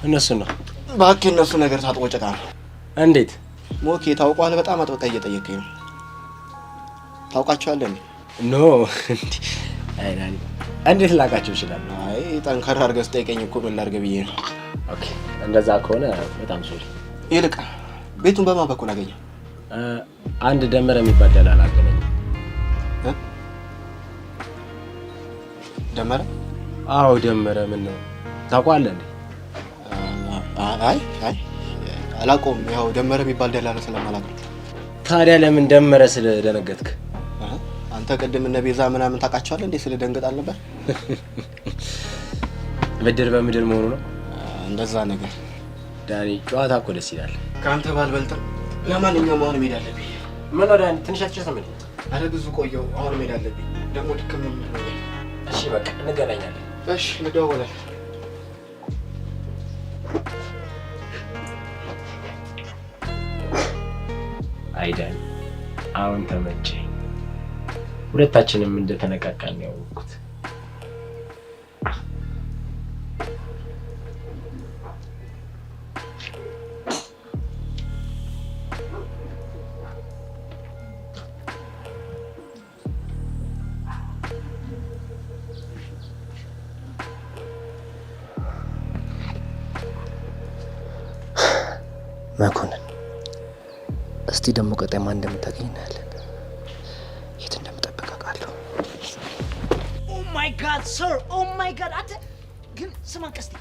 እነሱን ነው። እባክህ እነሱ ነገር ታጥቦ ጭቃ ነው። እንዴት ሞኬ ታውቀዋለህ? በጣም አጥብቀህ እየጠየቀኝ ነው። ታውቃቸዋለህ እንዴ? ኖ አይ ዳኒ እንዴት ላውቃቸው ይችላል? አይ ጠንከር አድርገህ ስጠይቀኝ እኮ ምን ላድርግ ብዬ ነው። ኦኬ እንደዛ ከሆነ በጣም ሶሪ። ይልቅ ቤቱን በማን በኩል አገኘህ? አንድ ደመረ የሚባል ደላላ አገኘኝ። ደመረ? አዎ ደመረ። ምን ነው ታውቀዋለህ እንዴ? አይ አላውቀውም። ያው ደመረ የሚባል ደላላ ስለማላውቅ ነው። ታዲያ ለምን ደመረ ስለደነገጥክ? አንተ ቅድም እነ ቤዛ ምናምን ታውቃቸዋለህ እንዴ? ስለደንገጥ አልነበር? ብድር በምድር መሆኑ ነው እንደዛ ነገር። ዳኒ ጨዋታ እኮ ደስ ይላል። ከአንተ ባልበልጥም ለማንኛውም አሁን መሄድ አለብኝ። ምን ነው ዳኒ ትንሽ አትጨርሰም እንዴ? አረ ብዙ ቆየሁ። አሁን መሄድ አለብኝ። ደግሞ ድክም ነው። እሺ በቃ እንገናኛለን። እሺ እንደዋወላለን። አይ ዳኒ አሁን ተመቸኝ። ሁለታችንም እንደተነቃቃን ነው ያወቅሁት። መኮንን እስቲ ደግሞ ቀጣይ ማን እንደምታገኝ እናያለን። የት እንደምጠብቅ አውቃለሁ። ኦ ማይ ጋድ ሰር፣ ኦ ማይ ጋድ። አተ ግን ስማ ቀስቲ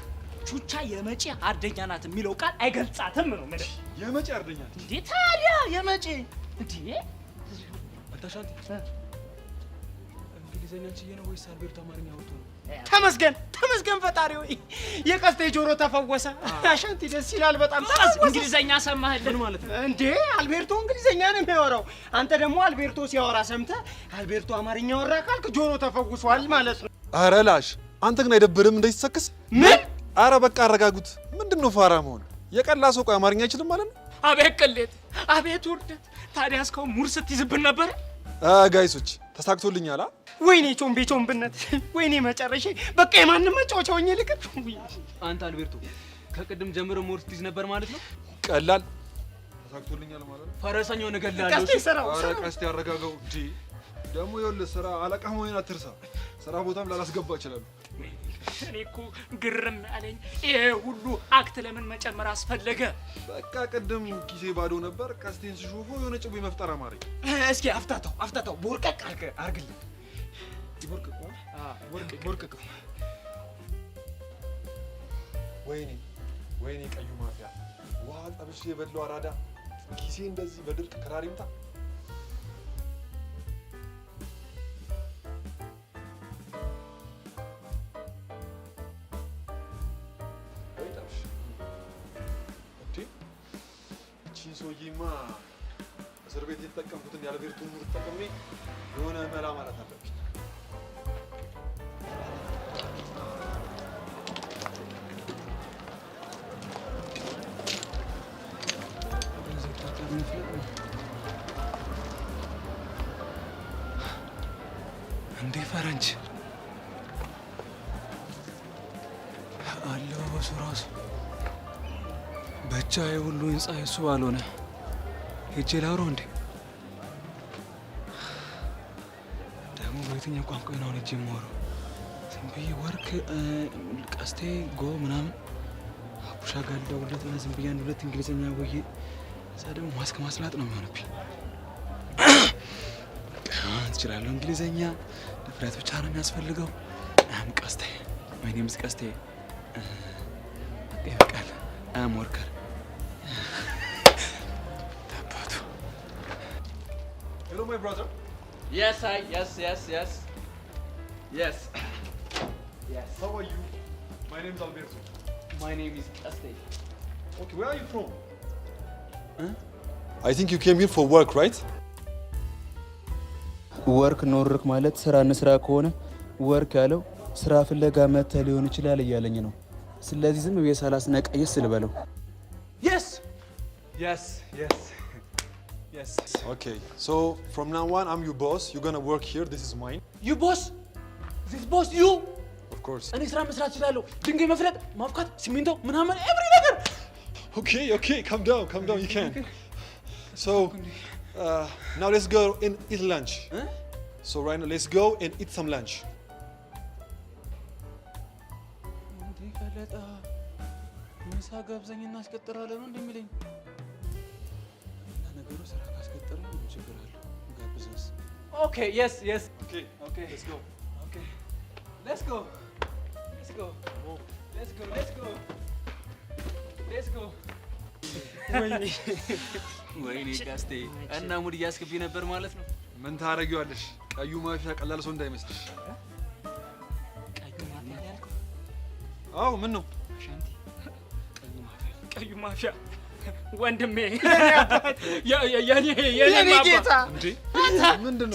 ቹቻ የመጪ አርደኛ ናት የሚለው ቃል አይገልጻትም ነው ማለት። የመጪ አርደኛ እንዴ? ታዲያ የመጪ እንዴ? አታሻንቲ እንግሊዘኛ ችዬ ነው ወይስ አልቤርቶ አማርኛ ወጥቶ ነው? ተመስገን ፈጣሪ ሆይ፣ የቀስቴ ጆሮ ተፈወሰ። አሻንቲ ደስ ይላል በጣም። እንግሊዘኛ ሰማህልን ማለት ነው እንዴ? አልቤርቶ እንግሊዘኛ ነው የሚያወራው። አንተ ደግሞ አልቤርቶ ሲያወራ ሰምተህ አልቤርቶ አማርኛ ወራ ካልክ ጆሮ ተፈውሷል ማለት ነው። ኧረ ላሽ አንተ ግን አይደብርም እንደዚህ ሰክስ? ምን? ኧረ በቃ አረጋጉት። ምንድነው ፋራ መሆን? የቀላ ሰው ቆይ አማርኛ አይችልም ማለት ነው? አቤት ቅሌት፣ አቤት ውርደት። ታዲያ እስካሁን ሙር ስትይዝብን ነበር? ጋይሶች ተሳክቶልኛል። ወይኔ ቾምቤነት፣ ወይኔ መጨረሻ። በቃ የማንም መጫወቻ ሆኜ ልቅር። አንተ አልቤርቶ ከቅድም ጀምሮ ሞርስ ትይዝ ነበር ማለት ነው? ቀላል ተሳክቶልኛል ማለት ነው። ፈረሰኛውን እገላለሁ። ቀስቴ ሰራው። ኧረ ቀስቴ ያረጋጋው እንጂ ደግሞ ይኸውልህ ስራ አለቃ መሆን አትርሳ። ስራ ቦታም ላላስገባ ይችላል። እኔ እኮ ግርም አለኝ። ይሄ ሁሉ አክት ለምን መጨመር አስፈለገ? በቃ ቅድም ኪሴ ባዶ ነበር። ቀስቴን ስሾፎ የሆነ ጭቡ መፍጠር አማረኝ። እስኪ አፍታታው ቦርቀቅ አርግልኝ። ቦርቀቅ። ወይኔ ቀዩ ማፊያ ውሃ ጠብሼ የበላው አራዳ ኪሴ እንደዚህ በድርቅ ክራሪምታ። ሰውዬማ እስር ቤት የተጠቀምኩትን የአልቤርቶን ሙድ ተጠቅሜ የሆነ መላ ማለት አለብኝ። እንዴ ፈረንጅ አለው በሱ ራሱ ብቻ የሁሉ ህንጻ የሱ ባልሆነ ሄጄ ላውራው እንዴ? ደግሞ በየትኛው ቋንቋ ነው ሄጄ የማወራው? ዝም ብዬ ወርክ ቀስቴ ጎ ምናምን አቡሻ ጋር ልደውልለትና ዝም ብዬ አንድ ሁለት እንግሊዝኛ ወዬ እዛ ደግሞ ማስክ ማስላጥ ነው የሚሆንብኝ። ትችላለሁ እንግሊዝኛ ድፍረት ብቻ ነው የሚያስፈልገው። ቀስቴ ማይ ኔምስ ቀስቴ ይበቃል። አም ወርከር Hello, my brother. Yes. How are you? My name is Alberto. My name is Caste. Okay, where are you from? I think you came here for work, right? ወርክ ኖርክ ማለት ስራ እንስራ ከሆነ ወርክ ያለው ስራ ፍለጋ መጥተህ ሊሆን ይችላል እያለኝ ነው። ስለዚህ ዝም ብዬ ሳላስነቀየስ ልበለው። Yes. Okay, so from now on, I'm your boss. You're gonna work here. This is mine. You boss? This boss you? Of course. እኔ ስራ መስራት እችላለሁ። ድንጋይ መፍለጥ፣ ማፍካት፣ ሲሚንቶ ምናምን ኤቭሪ ነገር። Okay, calm down. You can. So, now let's go and eat lunch. So right now, let's go and eat some lunch. ምሳ ጋብዘኝ እናስቀጥራለን ነው እንደሚለኝ ነገሩ። ስራ ካስቀጥረን ምን ችግር አለው? ጋብዘንስ። Okay, yes. Okay, let's go. Okay. Let's go. ወይኔ ቀስቴ እና ሙድ እያስገቢ ነበር ማለት ነው። ምን ታረጊዋለሽ? ቀዩ ማፊያ ቀላል ሰው እንዳይመስልሽ። ቀዩ ማፊያ ያልኩ? አዎ፣ ምን ነው? አሻንቲ ቀዩ ማፊያ ወንድሜ የኔ ጌታ እንዴ! ምንድነው?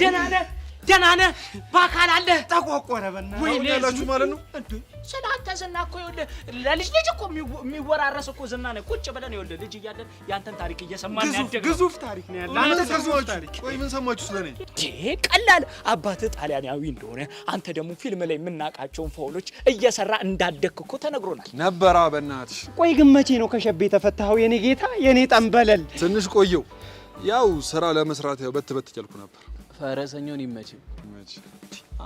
ደህና ነህ? በአካል አለ? ተቆቆረ በእናትህ። ወይኔ ያላችሁ ማለት ነው እንዴ? ስለአንተ ዝና እኮ ይኸውልህ ለልጅ እኮ የሚወራረስ እኮ ዝና ነው። ቁጭ ብለን ይኸውልህ ልጅ እያለን ያንተን ታሪክ እየሰማን ያደግነው ግዙፍ ታሪክ ነው ያለው። አንተ ግዙፍ ታሪክ። ቆይ ምን ሰማችሁ ስለኔ? ቀላል አባትህ ጣሊያናዊ እንደሆነ አንተ ደግሞ ፊልም ላይ የምናውቃቸውን ፋውሎች እየሰራ እንዳደግክ እኮ ተነግሮናል። ነበራ በእናትሽ። ቆይ ግን መቼ ነው ከሸቤ የተፈታኸው የኔ ጌታ የኔ ጠንበለል? ትንሽ ቆየው። ያው ስራ ለመስራት ያው በት እያልኩ ነበር። ፈረሰኛውን ይመች።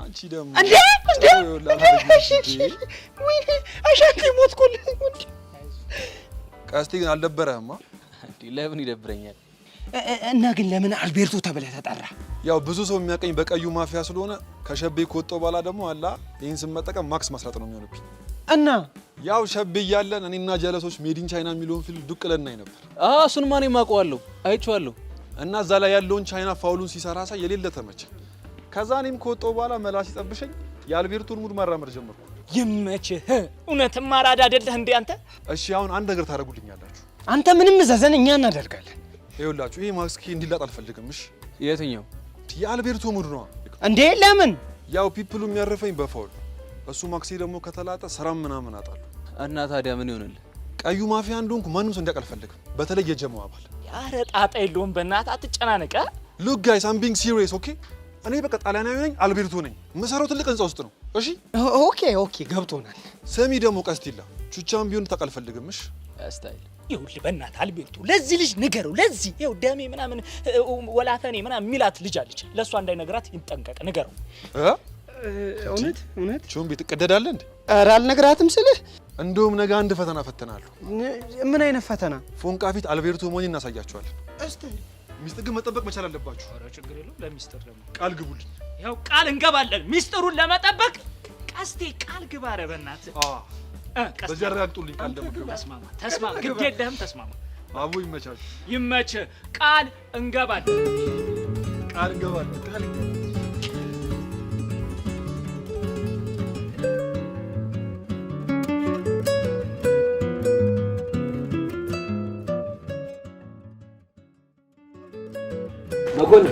አንቺ ደግሞ እንዴ አሻንቲ ሞትኩልህ። ቀስቴ ግን አልደበረህማ? እንዴ ለምን ይደብረኛል? እና ግን ለምን አልቤርቶ ተብለህ ተጠራ? ያው ብዙ ሰው የሚያቀኝ በቀዩ ማፊያ ስለሆነ ከሸቤ ከወጣሁ በኋላ ደግሞ አላ ይህን ስም መጠቀም ማክስ ማስራት ነው የሚሆንብኝ። እና ያው ሸቤ እያለን እኔና ጀለሶች ሜዲን ቻይና የሚለውን ፊልም ዱቅ ለናይ ነበር። እሱን ማን የማውቀዋለሁ አይቼዋለሁ። እና እዛ ላይ ያለውን ቻይና ፋውሉን ሲሰራ ሳይ የሌለ ተመቸ። ከዛ እኔም ከወጣሁ በኋላ መላ ሲጠብሸኝ የአልቤርቶን ሙድ ማራመድ ጀመርኩ። ይመችህ። እውነትም አራዳ አይደለህ እንዴ አንተ? እሺ አሁን አንድ ነገር ታደርጉልኛላችሁ። አንተ ምንም ዘዘን እኛ እናደርጋለን። ይኸውላችሁ ይሄ ማስክ እንዲላጥ አልፈልግም። እሺ የትኛው? የአልቤርቶ ሙድ ነው እንዴ? ለምን? ያው ፒፕሉ የሚያረፈኝ በፋውል፣ እሱ ማክሲ ደግሞ ከተላጠ ስራም ምናምን አጣለሁ። እና ታዲያ ምን ይሆንልህ? ቀዩ ማፊያ እንደሆንኩ ማንም ሰው እንዲያውቅ አልፈልግም፣ በተለይ የጀማው አባል። ኧረ ጣጣ የለውም በእናትህ አትጨናነቅ። ሉክ ጋይስ አም ቢንግ ሲሪየስ ኦኬ። እኔ በቃ ጣሊያናዊ ነኝ፣ አልቤርቶ ነኝ። የምሰራው ትልቅ ህንጻ ውስጥ ነው። እሺ ኦኬ ገብቶናል። ስሚ ደግሞ ቀስቲላ ቹቻም ቢሆን ተቀልፈልግምሽ ስታይል ይኸውልህ፣ በእናትህ አልቤርቶ ለዚህ ልጅ ንገረው። ለዚህ ይኸው ደሜ ምናምን ወላፈኔ ምናምን ሚላት ልጅ አለች። ለእሷ እንዳይነግራት ይጠንቀቅ፣ ንገረው። እውነት ቹምቢ ትቀደዳለህ እንዴ? ኧረ አልነግራትም ስልህ። እንደውም ነገ አንድ ፈተና ፈተናለሁ። ምን አይነት ፈተና? ፎንቃ ፊት አልቤርቶ መሆኔን እናሳያቸዋለን። ሚስጥር ግን መጠበቅ መቻል አለባችሁ። ኧረ ችግር የለውም። ለሚስጥር ደግሞ ቃል ግቡልኝ። ያው ቃል እንገባለን። ሚስጥሩን ለመጠበቅ ቀስቴ ቃል ግባ። ኧረ በእናትህ በዚህ አረጋግጡልኝ። ቃል ደግሞ ተስማማ። ግድ የለህም ተስማማ። አቡ ይመቻችሁ። ይመችህ። ቃል እንገባለን። ቃል እንገባለን። ቃል መኮንን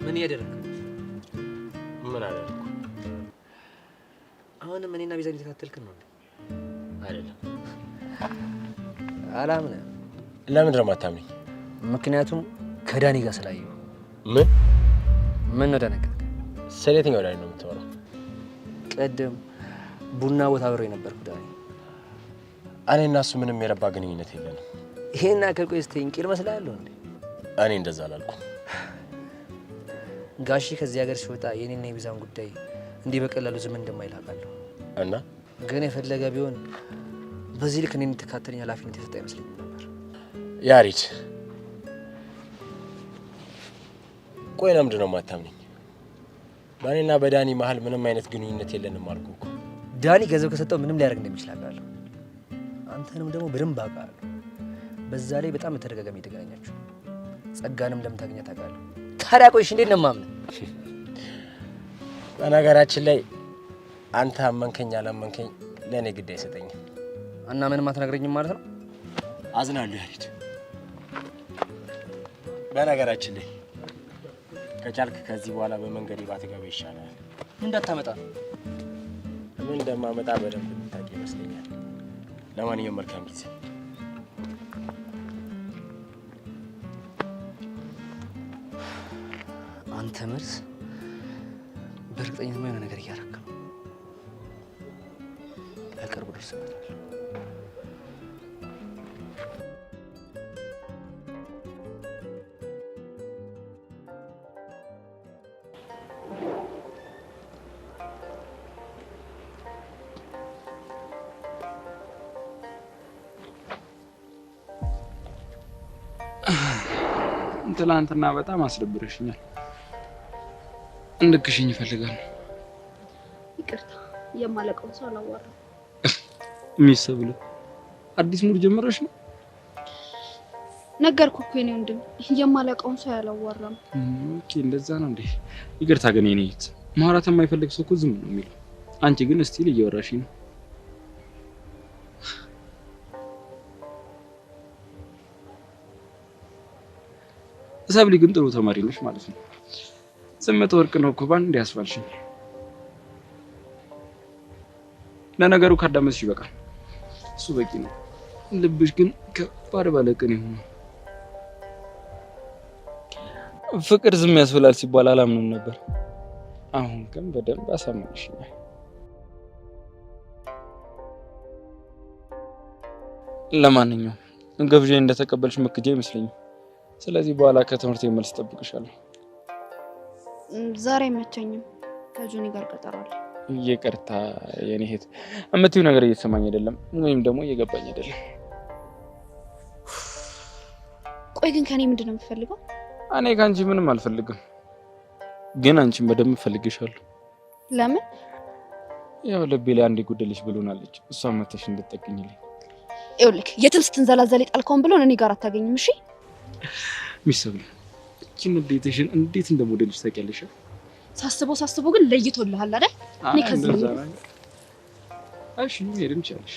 ምን ያደረክ? ምን አደረኩ? አሁንም እኔና ቤዛን እየተከታተልክ ነው አይደለም? አላምንም። ለምን የማታምነኝ? ምክንያቱም ከዳኒ ጋር ስላየሁ። ምን ነው ደነገጥክ? ስለ የትኛው ዳኒ ነው የምታወራው? ቅድም ቡና ቦታ አብሬው የነበርኩ ዳኒ። እኔና እሱ ምንም የረባ ግንኙነት የለንም። ይሄን አከል ቆይ እስቲ እንቂር መስላለሁ እንዴ? እኔ እንደዛ አላልኩም። ጋሺ ከዚህ ሀገር ሲወጣ የኔና የቤዛን ጉዳይ እንዲህ በቀላሉ ዝም እንደማይላቃለሁ እና ግን የፈለገ ቢሆን በዚህ ልክ እኔን ተከታተለኝ ኃላፊነት የሰጠ አይመስለኝም ነበር። ያሪድ ቆይ ለምንድን ነው የማታምነኝ? በእኔና በዳኒ መሀል ምንም አይነት ግንኙነት የለንም አልኩህ እኮ። ዳኒ ገንዘብ ከሰጠው ምንም ሊያደርግ እንደሚችል አውቃለሁ። አንተንም ደግሞ በደንብ አውቃለሁ። በዛ ላይ በጣም በተደጋጋሚ የተገናኛችሁ። ጸጋንም እንደምታገኛት አውቃለሁ። ታዲያ ቆይሽ እንዴት ነው የማምነው? በነገራችን ላይ አንተ አመንከኝ አላመንከኝ ለእኔ ግድ አይሰጠኝም። እና ምንም አትነግረኝም ማለት ነው? አዝናለሁ ያሪድ። በነገራችን ላይ ከቻልክ ከዚህ በኋላ በመንገድ ባትገባ ይሻላል። እንዳታመጣ ነው። ምን እንደማመጣ በደንብ የምታውቅ ይመስለኛል። ለማንኛውም መልካም ጊዜ። አንተ መርዝ በእርግጠኝነት የሆነ ነገር እያደረክ ነው። በቅርቡ ደርሰናል። ትናንትና በጣም አስደብረሽኛል። እንድክሽኝ እፈልጋለሁ። ይቅርታ፣ የማለቀውን ሰው አላዋራም። ሚሰብለ አዲስ ሙድ ጀመረሽ ነው? ነገርኩህ እኮ የኔ ወንድም፣ የማለቀውን ሰው አላዋራም። ኦኬ፣ እንደዛ ነው እንዴ? ይቅርታ ግን የኔ እህት፣ ማውራት የማይፈልግ ሰው እኮ ዝም ነው የሚለው። አንቺ ግን እስቲል እያወራሽኝ ነው። ሰብሊ ግን ጥሩ ተማሪ ነሽ ማለት ነው። ስምንት ወርቅ ነው እኮ ባንድ ያስባልሽኝ። ለነገሩ ካዳመጥሽ ይበቃል፣ እሱ በቂ ነው። ልብሽ ግን ከባድ ባለቅን ይሁን። ፍቅር ዝም ያስብላል ሲባል አላምንም ነበር። አሁን ግን በደንብ አሳመንሽኛል። ለማንኛውም ገብዣዬን እንደተቀበልሽ መክጄ አይመስለኝም። ስለዚህ በኋላ ከትምህርት መልስ እጠብቅሻለሁ። ዛሬ አይመቸኝም፣ ከጆኒ ጋር ቀጠሮ አለ። ይቅርታ የኔ እህት፣ የምትይው ነገር እየተሰማኝ አይደለም፣ ወይም ደግሞ እየገባኝ አይደለም። ቆይ ግን ከኔ ምንድን ነው የምትፈልገው? እኔ ከአንቺ ምንም አልፈልግም፣ ግን አንቺን በደንብ እፈልግሻለሁ። ለምን? ያው ልቤ ላይ አንዴ ጎደለሽ ብሎናለች፣ እሷን መተሽ እንድትጠቅኝልኝ። ይኸውልህ የትም ስትንዘላዘል ጣልከውን ብሎን እኔ ጋር አታገኝም። እሺ ሚሰብል እቺን እንዴትሽን እንዴት እንደሞዴልሽ ታውቂያለሽ? ሳስበው ግን ለይቶልሃል አይደል? እኔ ከዚህ እሺ ሄድም ቻለሽ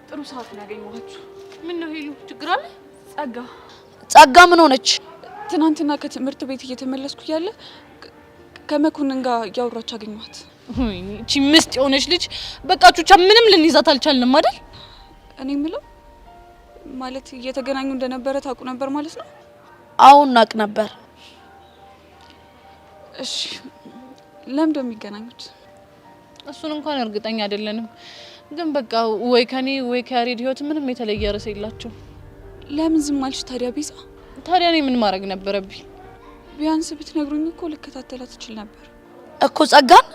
ጥሩ ሰዓት ነው ያገኘኋችሁ። ምን ነው ሄሉ ችግር አለ? ጸጋ ምን ሆነች? ትናንትና ከትምህርት ቤት እየተመለስኩ ያለ ከመኮንን ጋር እያወራች አገኘኋት። ወይኔ እቺ ምስጥ የሆነች ልጅ በቃ ቹቻ ምንም ልንይዛት አልቻልንም አይደል? እኔ የምለው ማለት እየተገናኙ እንደነበረ ታውቁ ነበር ማለት ነው? አሁን ናቅ ነበር። እሺ ለምን እንደሚገናኙት እሱን እንኳን እርግጠኛ አይደለንም። ግን በቃ ወይ ከኔ ወይ ከያሬድ ህይወት ምንም የተለየ ርዕስ የላቸው። ለምን ዝም አልሽ ታዲያ ቤዛ? ታዲያ እኔ ምን ማድረግ ነበረብኝ? ቢያንስ ብትነግሩኝ እኮ ልከታተላት እችል ነበር እኮ ጸጋን።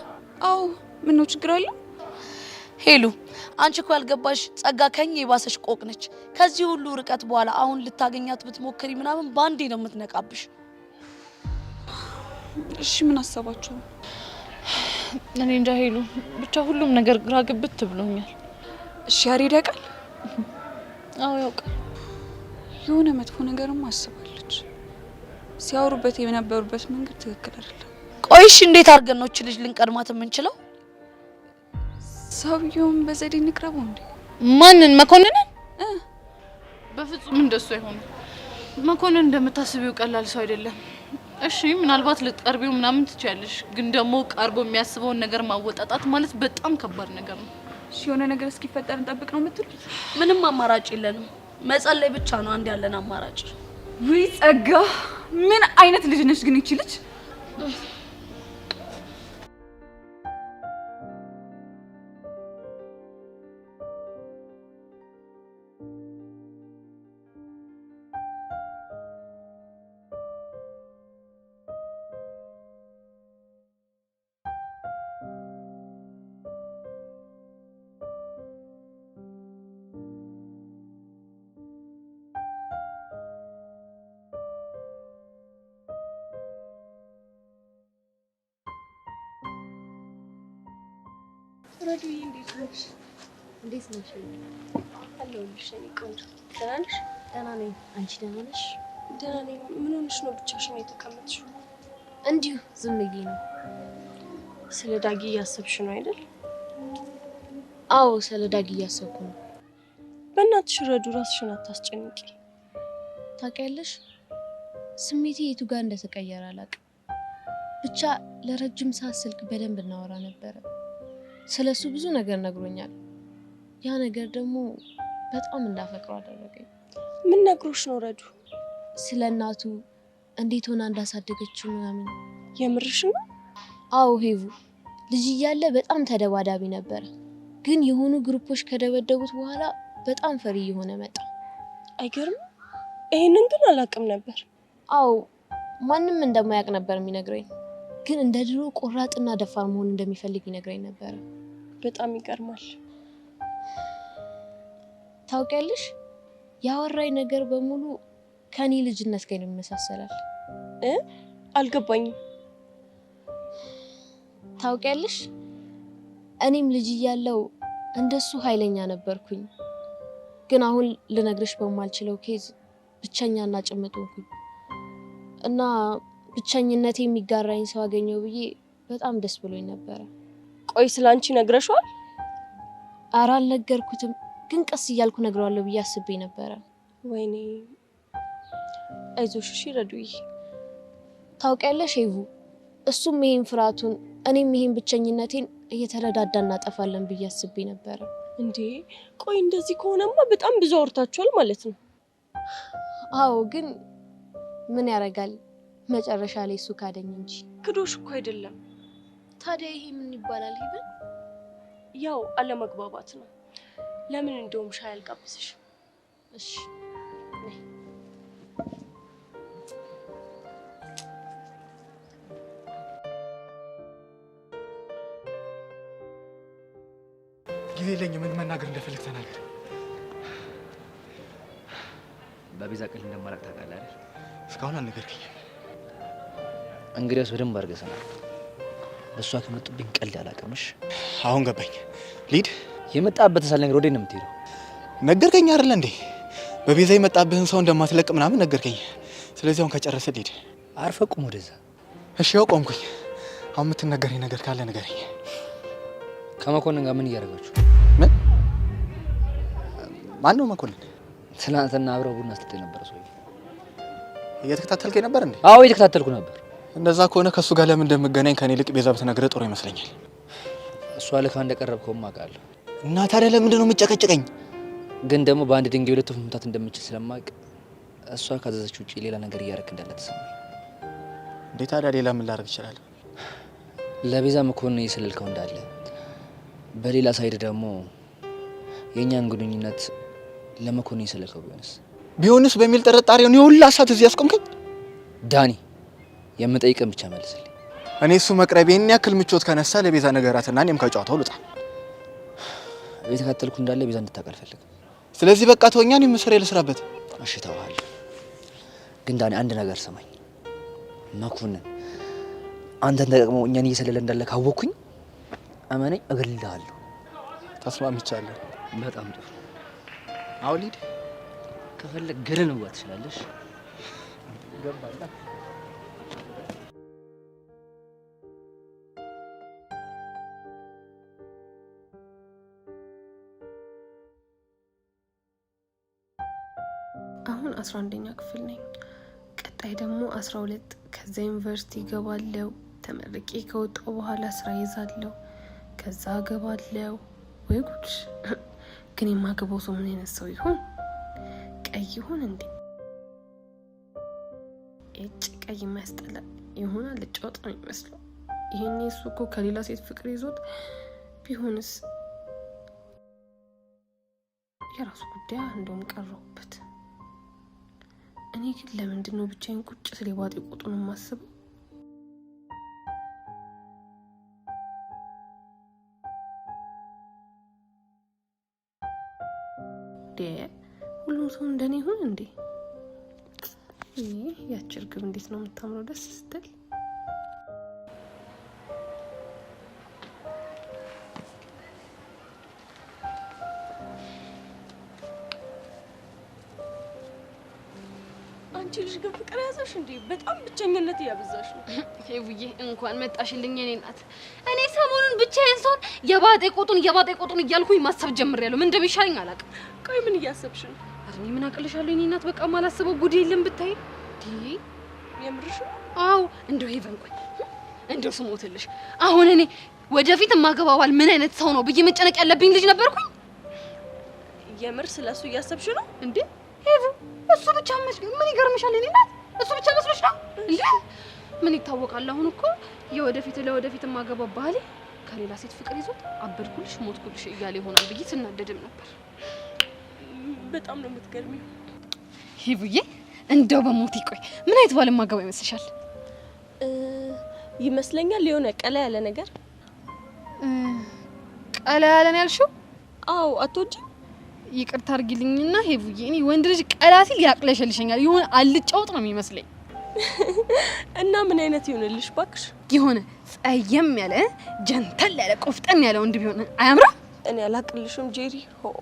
አዎ ምን ነው ችግር አለ? ሄሉ አንቺ እኮ ያልገባሽ ጸጋ ከኛ የባሰሽ ቆቅ ነች። ከዚህ ሁሉ ርቀት በኋላ አሁን ልታገኛት ብትሞክሪ ምናምን ባንዴ ነው የምትነቃብሽ። እሺ ምን አሰባችሁ? እኔ እንጃ ሄሉ፣ ብቻ ሁሉም ነገር ግራ ግብት ብሎኛል። እሺ ያሬድ ያውቃል? አዎ ያውቃል። የሆነ መጥፎ ነገርም አስባለች። ሲያወሩበት የነበሩበት መንገድ ትክክል አይደለም። ቆይሽ እንዴት አድርገን ነው እቺ ልጅ ልንቀድማት የምንችለው? ሰውየውን በዘዴ እንቅረበው እንዴ? ማንን? መኮንንን? በፍጹም እንደሱ አይሆንም። መኮንን እንደምታስቢው ቀላል ሰው አይደለም። እሺ ምናልባት ልትቀርቢው ምናምን ትችያለሽ፣ ግን ደግሞ ቀርቦ የሚያስበውን ነገር ማወጣጣት ማለት በጣም ከባድ ነገር ነው። እሺ የሆነ ነገር እስኪፈጠር እንጠብቅ ነው የምትሉት? ምንም አማራጭ የለንም። መጸለይ ብቻ ነው አንድ ያለን አማራጭ። ውይ ጸጋ፣ ምን አይነት ልጅ ነሽ ግን ይቺ ልጅ? ረዱዬ እንዴት ነሽ? እንዴት ነሽ? አለሁልሽ የኔ ቆንጆ። ደህና ነሽ? ደህና ነኝ። አንቺ ደህና ነሽ? ደህና ነኝ። ምን ሆነሽ ነው ብቻሽን የተቀመጥሽው? እንዲሁ ዝም ብዬ ነው። ስለ ዳጊ እያሰብሽ ነው አይደል? አዎ ስለ ዳጊ እያሰብኩ ነው። በእናትሽ ረዱ ራስሽን አታስጨንቂ። ታውቂያለሽ ስሜቴ የቱ ጋር እንደተቀየረ አላውቅም። ብቻ ለረጅም ሰዓት ስልክ በደንብ እናወራ ነበረ። ስለሱ ብዙ ነገር ነግሮኛል። ያ ነገር ደግሞ በጣም እንዳፈቅረው አደረገኝ። ምን ነግሮሽ ነው ረዱ? ስለ እናቱ እንዴት ሆና እንዳሳደገችው ምናምን። የምርሽ ነው? አዎ ሄቡ፣ ልጅ እያለ በጣም ተደባዳቢ ነበር። ግን የሆኑ ግሩፖች ከደበደቡት በኋላ በጣም ፈሪ የሆነ መጣ። አይገርም? ይሄንን ግን አላውቅም ነበር። አዎ ማንም እንደማያውቅ ነበር የሚነግረኝ። ግን እንደ ድሮ ቆራጥና ደፋር መሆን እንደሚፈልግ ይነግረኝ ነበር። በጣም ይገርማል። ታውቂያለሽ ያወራኝ ነገር በሙሉ ከኔ ልጅነት ጋር ይመሳሰላል። አልገባኝም። ታውቂያለሽ እኔም ልጅ እያለሁ እንደሱ ኃይለኛ ነበርኩኝ። ግን አሁን ልነግርሽ በማልችለው ኬዝ ብቸኛና ጭምት ሆንኩኝ እና ብቸኝነቴ የሚጋራኝ ሰው አገኘው ብዬ በጣም ደስ ብሎኝ ነበረ። ቆይ ስላንቺ ነግረሽዋል? ኧረ አልነገርኩትም፣ ግን ቀስ እያልኩ ነግረዋለሁ ብዬ አስቤ ነበረ። ወይኔ አይዞሽ እሺ ረዱዬ። ታውቂያለሽ ሄቡ፣ እሱም ይሄን ፍርሃቱን እኔም ይሄን ብቸኝነቴን እየተረዳዳን እናጠፋለን ብዬ አስቤ ነበረ። እንዴ ቆይ እንደዚህ ከሆነማ በጣም ብዙ አውርታችኋል ማለት ነው። አዎ ግን ምን ያደርጋል መጨረሻ ላይ እሱ ካደኝ እንጂ። ክዶሽ እኮ አይደለም። ታዲያ ይሄ ምን ይባላል ሄቨን? ያው አለመግባባት ነው። ለምን እንደውም ሻይ አልጋብዝሽ? እሺ ጊዜ የለኝም። ምን መናገር እንደፈልግ ተናገር። በቤዛ ቀል እንደማላቅ ታውቃለህ አይደል? እስካሁን አልነገርከኝም። እንግዲያውስ በደንብ አድርገሰናል። በሷ ከመጡብኝ ቀልድ አላውቅምሽ። አሁን ገባኝ። ሊድ የመጣበት ሳል ነገር ወዴት ነው የምትሄደው? ነገርከኝ አይደል እንዴ? በቤዛ የመጣብህን ሰው እንደማትለቅ ምናምን ነገርከኝ። ስለዚህ አሁን ከጨረሰ ሊድ አርፈህ ቁም ወደዛ። እሺ ያው ቆምኩኝ። አሁን የምትነገረኝ ነገር ካለ ንገረኝ። ከመኮንን ጋር ምን እያደረጋችሁ? ምን? ማን ነው መኮንን? ትናንትና አብረው ቡና ስትጠጣ ነበር ሰውዬ። እየተከታተልከኝ ነበር እንዴ? አዎ እየተከታተልኩ ነበር። እንደዛ ከሆነ ከሱ ጋር ለምን እንደምገናኝ ከኔ ልቅ ቤዛ ብትነግረህ ጥሩ ይመስለኛል። እሷ ልካ እንደቀረብከውም አውቃለሁ። እና ታዲያ ለምንድን ነው የምጨቀጭቀኝ? ግን ደግሞ በአንድ ድንጋይ ሁለት ወፍ መምታት እንደምችል ስለማውቅ እሷ ካዘዘች ውጪ ሌላ ነገር እያደረክ እንዳለ ተሰማኝ። እንዴ ታዲያ ሌላ ምን ላደርግ እችላለሁ? ለቤዛ መኮንን እየሰለልከው እንዳለ፣ በሌላ ሳይድ ደግሞ የእኛን ግንኙነት ለመኮንን እየሰለልከው ቢሆንስ በሚል ጥርጣሬ ነው የሁላ ሰዓት እዚህ ያስቆምከኝ። ዳኒ የምጠይቅን ብቻ መልስልኝ። እኔ እሱ መቅረቤን ያክል ምቾት ከነሳ ለቤዛ ነገራትና እኔም ከጨዋታው ልውጣ። እየተከታተልኩ እንዳለ ቤዛ እንድታውቅ አልፈልግም። ስለዚህ በቃ ተወኛ፣ እኔም ስራ ልስራበት። እሺ ተዋለሁ። ግን ዳኒ አንድ ነገር ሰማኝ። መኮንን አንተን ተጠቅሞ እኛን እየሰለለ እንዳለ ካወቅኩኝ እመነኝ እገልልሃለሁ። ተስማምቻለሁ። በጣም ጥሩ። አሁን ሂድ። ከፈለግ ገደል መግባት ትችላለሽ። ገባላ። አሁን 11ኛ ክፍል ነኝ። ቀጣይ ደግሞ 12። ከዛ ዩኒቨርሲቲ ገባለሁ። ተመርቄ ከወጣሁ በኋላ ስራ ይዛለሁ። ከዛ ገባለሁ። ወይ ጉድ! ግን የማገባው ሰው ምን አይነት ሰው ይሆን? ቀይ ይሆን እንዴ? እጭ ቀይ የሚያስጠላ ይሆናል። ልጫወት ነው የሚመስለው። ይሄኔ እሱ እኮ ከሌላ ሴት ፍቅር ይዞት ቢሆንስ? የራሱ ጉዳይ። እንደውም ቀረውበት። እኔ ግን ለምንድን ነው ብቻዬን ቁጭ ስለ ባጤ ቁጡን የማስበው? ሁሉም ሰው እንደኔ ይሁን እንዴ? ያቺ እርግብ እንዴት ነው የምታምረው ደስ ስትል። አንቺ ልጅ ግን ፍቅር ያዘሽ እንዴ? በጣም ብቸኝነት እያበዛሽ ነው። ሄቡዬ እንኳን መጣሽልኝ የኔ እናት። እኔ ሰሞኑን ብቻዬን ሰውን የባጤ ቁጡን እያልኩኝ ማሰብ ጀምሬያለሁ። ምን እንደሚሻለኝ አላውቅም። ቆይ ምን እያሰብሽ ነው? እኔ ምን አቅልሻለሁ የኔ እናት። በቃ ማላስበው ጉድ የለም ብታይ። የምርሽ? አዎ እንደው ሄቨን ቆይ እንደው ስሞትልሽ አሁን እኔ ወደፊት ማገባባል ምን አይነት ሰው ነው ብዬ መጨነቅ ያለብኝ ልጅ ነበርኩኝ። የምር ስለሱ እያሰብሽ ነው እንዴ? ሄቨ እሱ ብቻ መስሎኝ። ምን ይገርምሻል የኔ እናት? እሱ ብቻ መስሎሽ ነው እንዴ? ምን ይታወቃል? አሁን እኮ ለወደፊት ማገባ ባሌ ከሌላ ሴት ፍቅር ይዞት አበድኩልሽ ሞትኩልሽ እያለ ይሆናል ብዬ ስናደድም ነበር። በጣም ነው የምትገርሚው ሄቡዬ። እንደው በሞት ይቆይ ምን አይነት ባል ማገባ ይመስልሻል? ይመስለኛል የሆነ ቀላ ያለ ነገር። ቀላ ያለ ነው ያልሽው? አዎ። አትወጂም? ይቅርታ አድርጊልኝና ሄቡዬ፣ እኔ ወንድ ልጅ ቀላ ሲል ያቅለሸልሸኛል። የሆነ አልጫውጥ ነው የሚመስለኝ። እና ምን አይነት ይሆንልሽ ባክሽ? የሆነ ጸየም ያለ ጀንተል ያለ ቆፍጠን ያለ ወንድ ቢሆን አያምራ? እኔ አላቅልሽም ጄሪ። ሆ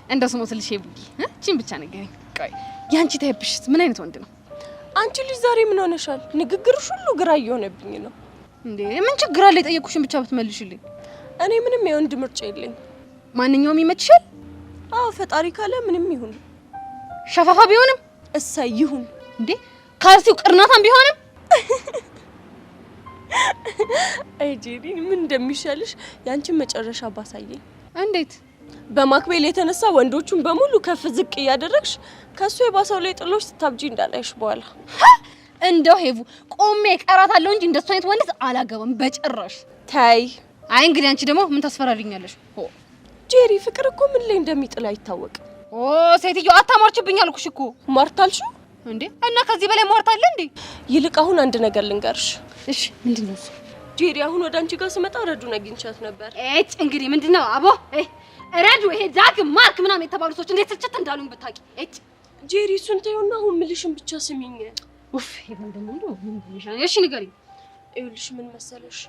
እንደው ስሞትልሽ ሄቡዬ፣ እቺን ብቻ ነገረኝ። ቆይ ያንቺ ታይፕሽስ ምን አይነት ወንድ ነው? አንቺ ልጅ ዛሬ ምን ሆነሻል? ንግግርሽ ሁሉ ግራ እየሆነብኝ ነው። እንዴ ምን ችግር አለ? የጠየቁሽን ብቻ ብትመልሽልኝ። እኔ ምንም የወንድ ምርጫ የለኝ። ማንኛውም ይመችሻል? አዎ ፈጣሪ ካለ ምንም ይሁን። ሸፋፋ ቢሆንም እሰይ ይሁን። እንዴ ካልሲው ቅርናታም ቢሆንም አይ ጄሪ ምን እንደሚሻልሽ ያንቺን መጨረሻ ባሳየኝ። እንዴት? በማክቤል የተነሳ ወንዶቹን በሙሉ ከፍ ዝቅ እያደረግሽ ከሱ የባሰው ላይ ጥሎሽ ስታብጂ እንዳላይሽ በኋላ እንደው ሄቡ ቆሜ ቀራታለሁ እንጂ እንደሱ አይነት ወንድ አላገባም በጭራሽ። ታይ አይ እንግዲህ አንቺ ደግሞ ምን ታስፈራሪኛለሽ? ኦ ጄሪ ፍቅር እኮ ምን ላይ እንደሚጥል አይታወቅም። ኦ ሴትዮ አታማርችብኝ አልኩሽ እኮ። ማርታልሽ እንዴ? እና ከዚህ በላይ ማርታል እንዴ? ይልቅ አሁን አንድ ነገር ልንገርሽ። እሺ ምንድነው እሱ? ጄሪ አሁን ወደ አንቺ ጋር ስመጣ ረዱን አግኝቻት ነበር። እጭ እንግዲህ ምንድነው አቦ ረዱ ይሄ ዳግ ማርክ ምናምን የተባሉ ሰዎች እንዴት ስልችት እንዳሉኝ ብታቂ። እጭ ጄሪ እሱን ተይውና አሁን ምልሽን ብቻ ስሚኝ። ኡፍ ይሄን ደግሞ ምን ይሻላል? እሺ ንገሪኝ። ይኸውልሽ ምን መሰለሽ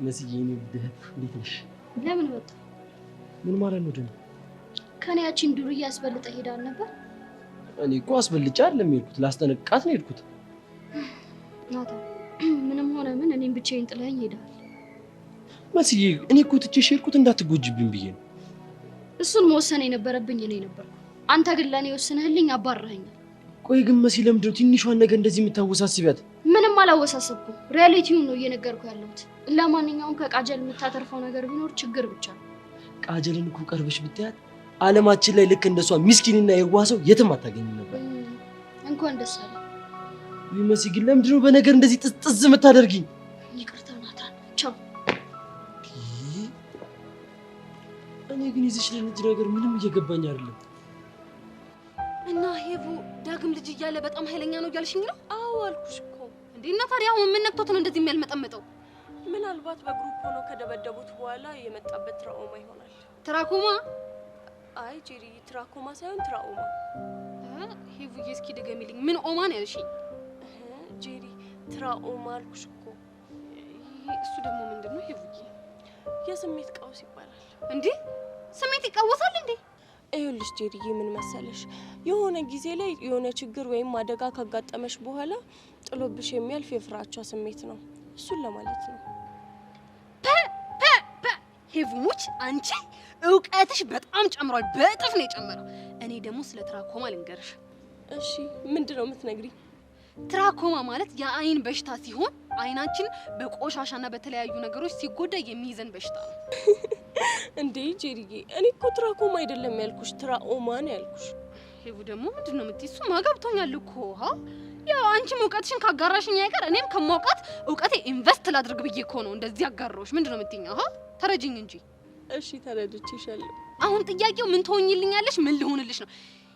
መስዬ ነው እንዴት ነሽ? ለምን ወጣ? ምን ማለት ነው ደግሞ? ከኔ ያቺን ዱርዬ አስበልጠ ሄዳል ነበር? እኔ እኮ አስበልጬ አይደለም የሄድኩት፣ ላስጠነቅቃት ነው የሄድኩት። ናታ ምንም ሆነ ምን እኔን ብቻዬን ጥለኸኝ ሄዳል። መስዬ እኔ እኮ ትቼሽ ሄድኩት እንዳትጎጂብኝ ብዬ ነው። እሱን መወሰን የነበረብኝ እኔ ነበርኩ። አንተ ግን ለኔ ወስነህልኝ አባረኸኛል። ቆይ ግን መሲ ለምንድን ነው ትንሿን ነገር እንደዚህ የምታወሳስቢያት? ምንም አላወሳሰብኩም። ሪያሊቲውን ነው እየነገርኩ ያለሁት። ለማንኛውም ከቃጀል የምታተርፈው ነገር ቢኖር ችግር ብቻ ነው። ቃጀልን እኮ ቀርበሽ ብታያት ዓለማችን ላይ ልክ እንደሷ ምስኪንና የዋህ ሰው የትም አታገኝም ነበር። እንኳን ደስ አለ። ወይ መሲ ግን ለምንድን ነው በነገር እንደዚህ ጥዝጥዝ የምታደርጊኝ? ይቅርታ ናታን፣ ቻው። እኔ ግን ይዘሽ ልጅ ነገር ምንም እየገባኝ አይደለም። እና ሄቡ ዳግም ልጅ እያለ በጣም ኃይለኛ ነው እያልሽኝ ነው? አዎ አልኩሽ እኮ። እንዴ እና ታዲያ አሁን ምን ነክቶት ነው እንደዚህ የሚያልመጠመጠው? ምናልባት በግሩፕ ሆኖ ከደበደቡት በኋላ የመጣበት ትራውማ ይሆናል። ትራኮማ? አይ ጄሪ፣ ትራኮማ ሳይሆን ትራውማ። ሄቡዬ እስኪ ድገሚልኝ። ምን ኦማ ነው ያልሽኝ? ጄሪ ትራውማ አልኩሽ እኮ። እሱ ደግሞ ምንድነው ሄቡዬ? የስሜት ቀውስ ይባላል። እንዴ ስሜት ይቀወሳል እንዴ? ይኸውልሽ ጄሪዬ ምን መሰለሽ፣ የሆነ ጊዜ ላይ የሆነ ችግር ወይም አደጋ ካጋጠመሽ በኋላ ጥሎብሽ የሚያልፍ የፍራቻ ስሜት ነው። እሱን ለማለት ነው። ሄቡሙች አንቺ እውቀትሽ በጣም ጨምሯል። በእጥፍ ነው የጨመረው። እኔ ደግሞ ስለ ትራኮማ ልንገርሽ። እሺ ምንድነው የምትነግሪኝ? ትራኮማ ማለት የአይን በሽታ ሲሆን አይናችን በቆሻሻና በተለያዩ ነገሮች ሲጎዳ የሚይዘን በሽታ ነው። እንዴ ጄሪዬ፣ እኔ እኮ ትራኮማ አይደለም ያልኩሽ፣ ትራኦማ ነው ያልኩሽ። ሄቡ ደግሞ ምንድነው የምትይ? እሱ ማገብቶኛል እኮ ያው አንቺም እውቀትሽን ካጋራሽኝ አይቀር እኔም ከማውቃት እውቀቴ ኢንቨስት ላድርግ ብዬ እኮ ነው እንደዚህ አጋራሁሽ። ምንድነው የምትይኝ? ተረጅኝ እንጂ። እሺ ተረድቼሻለሁ። አሁን ጥያቄው ምን ትሆኝልኛለሽ? ምን ልሆንልሽ ነው?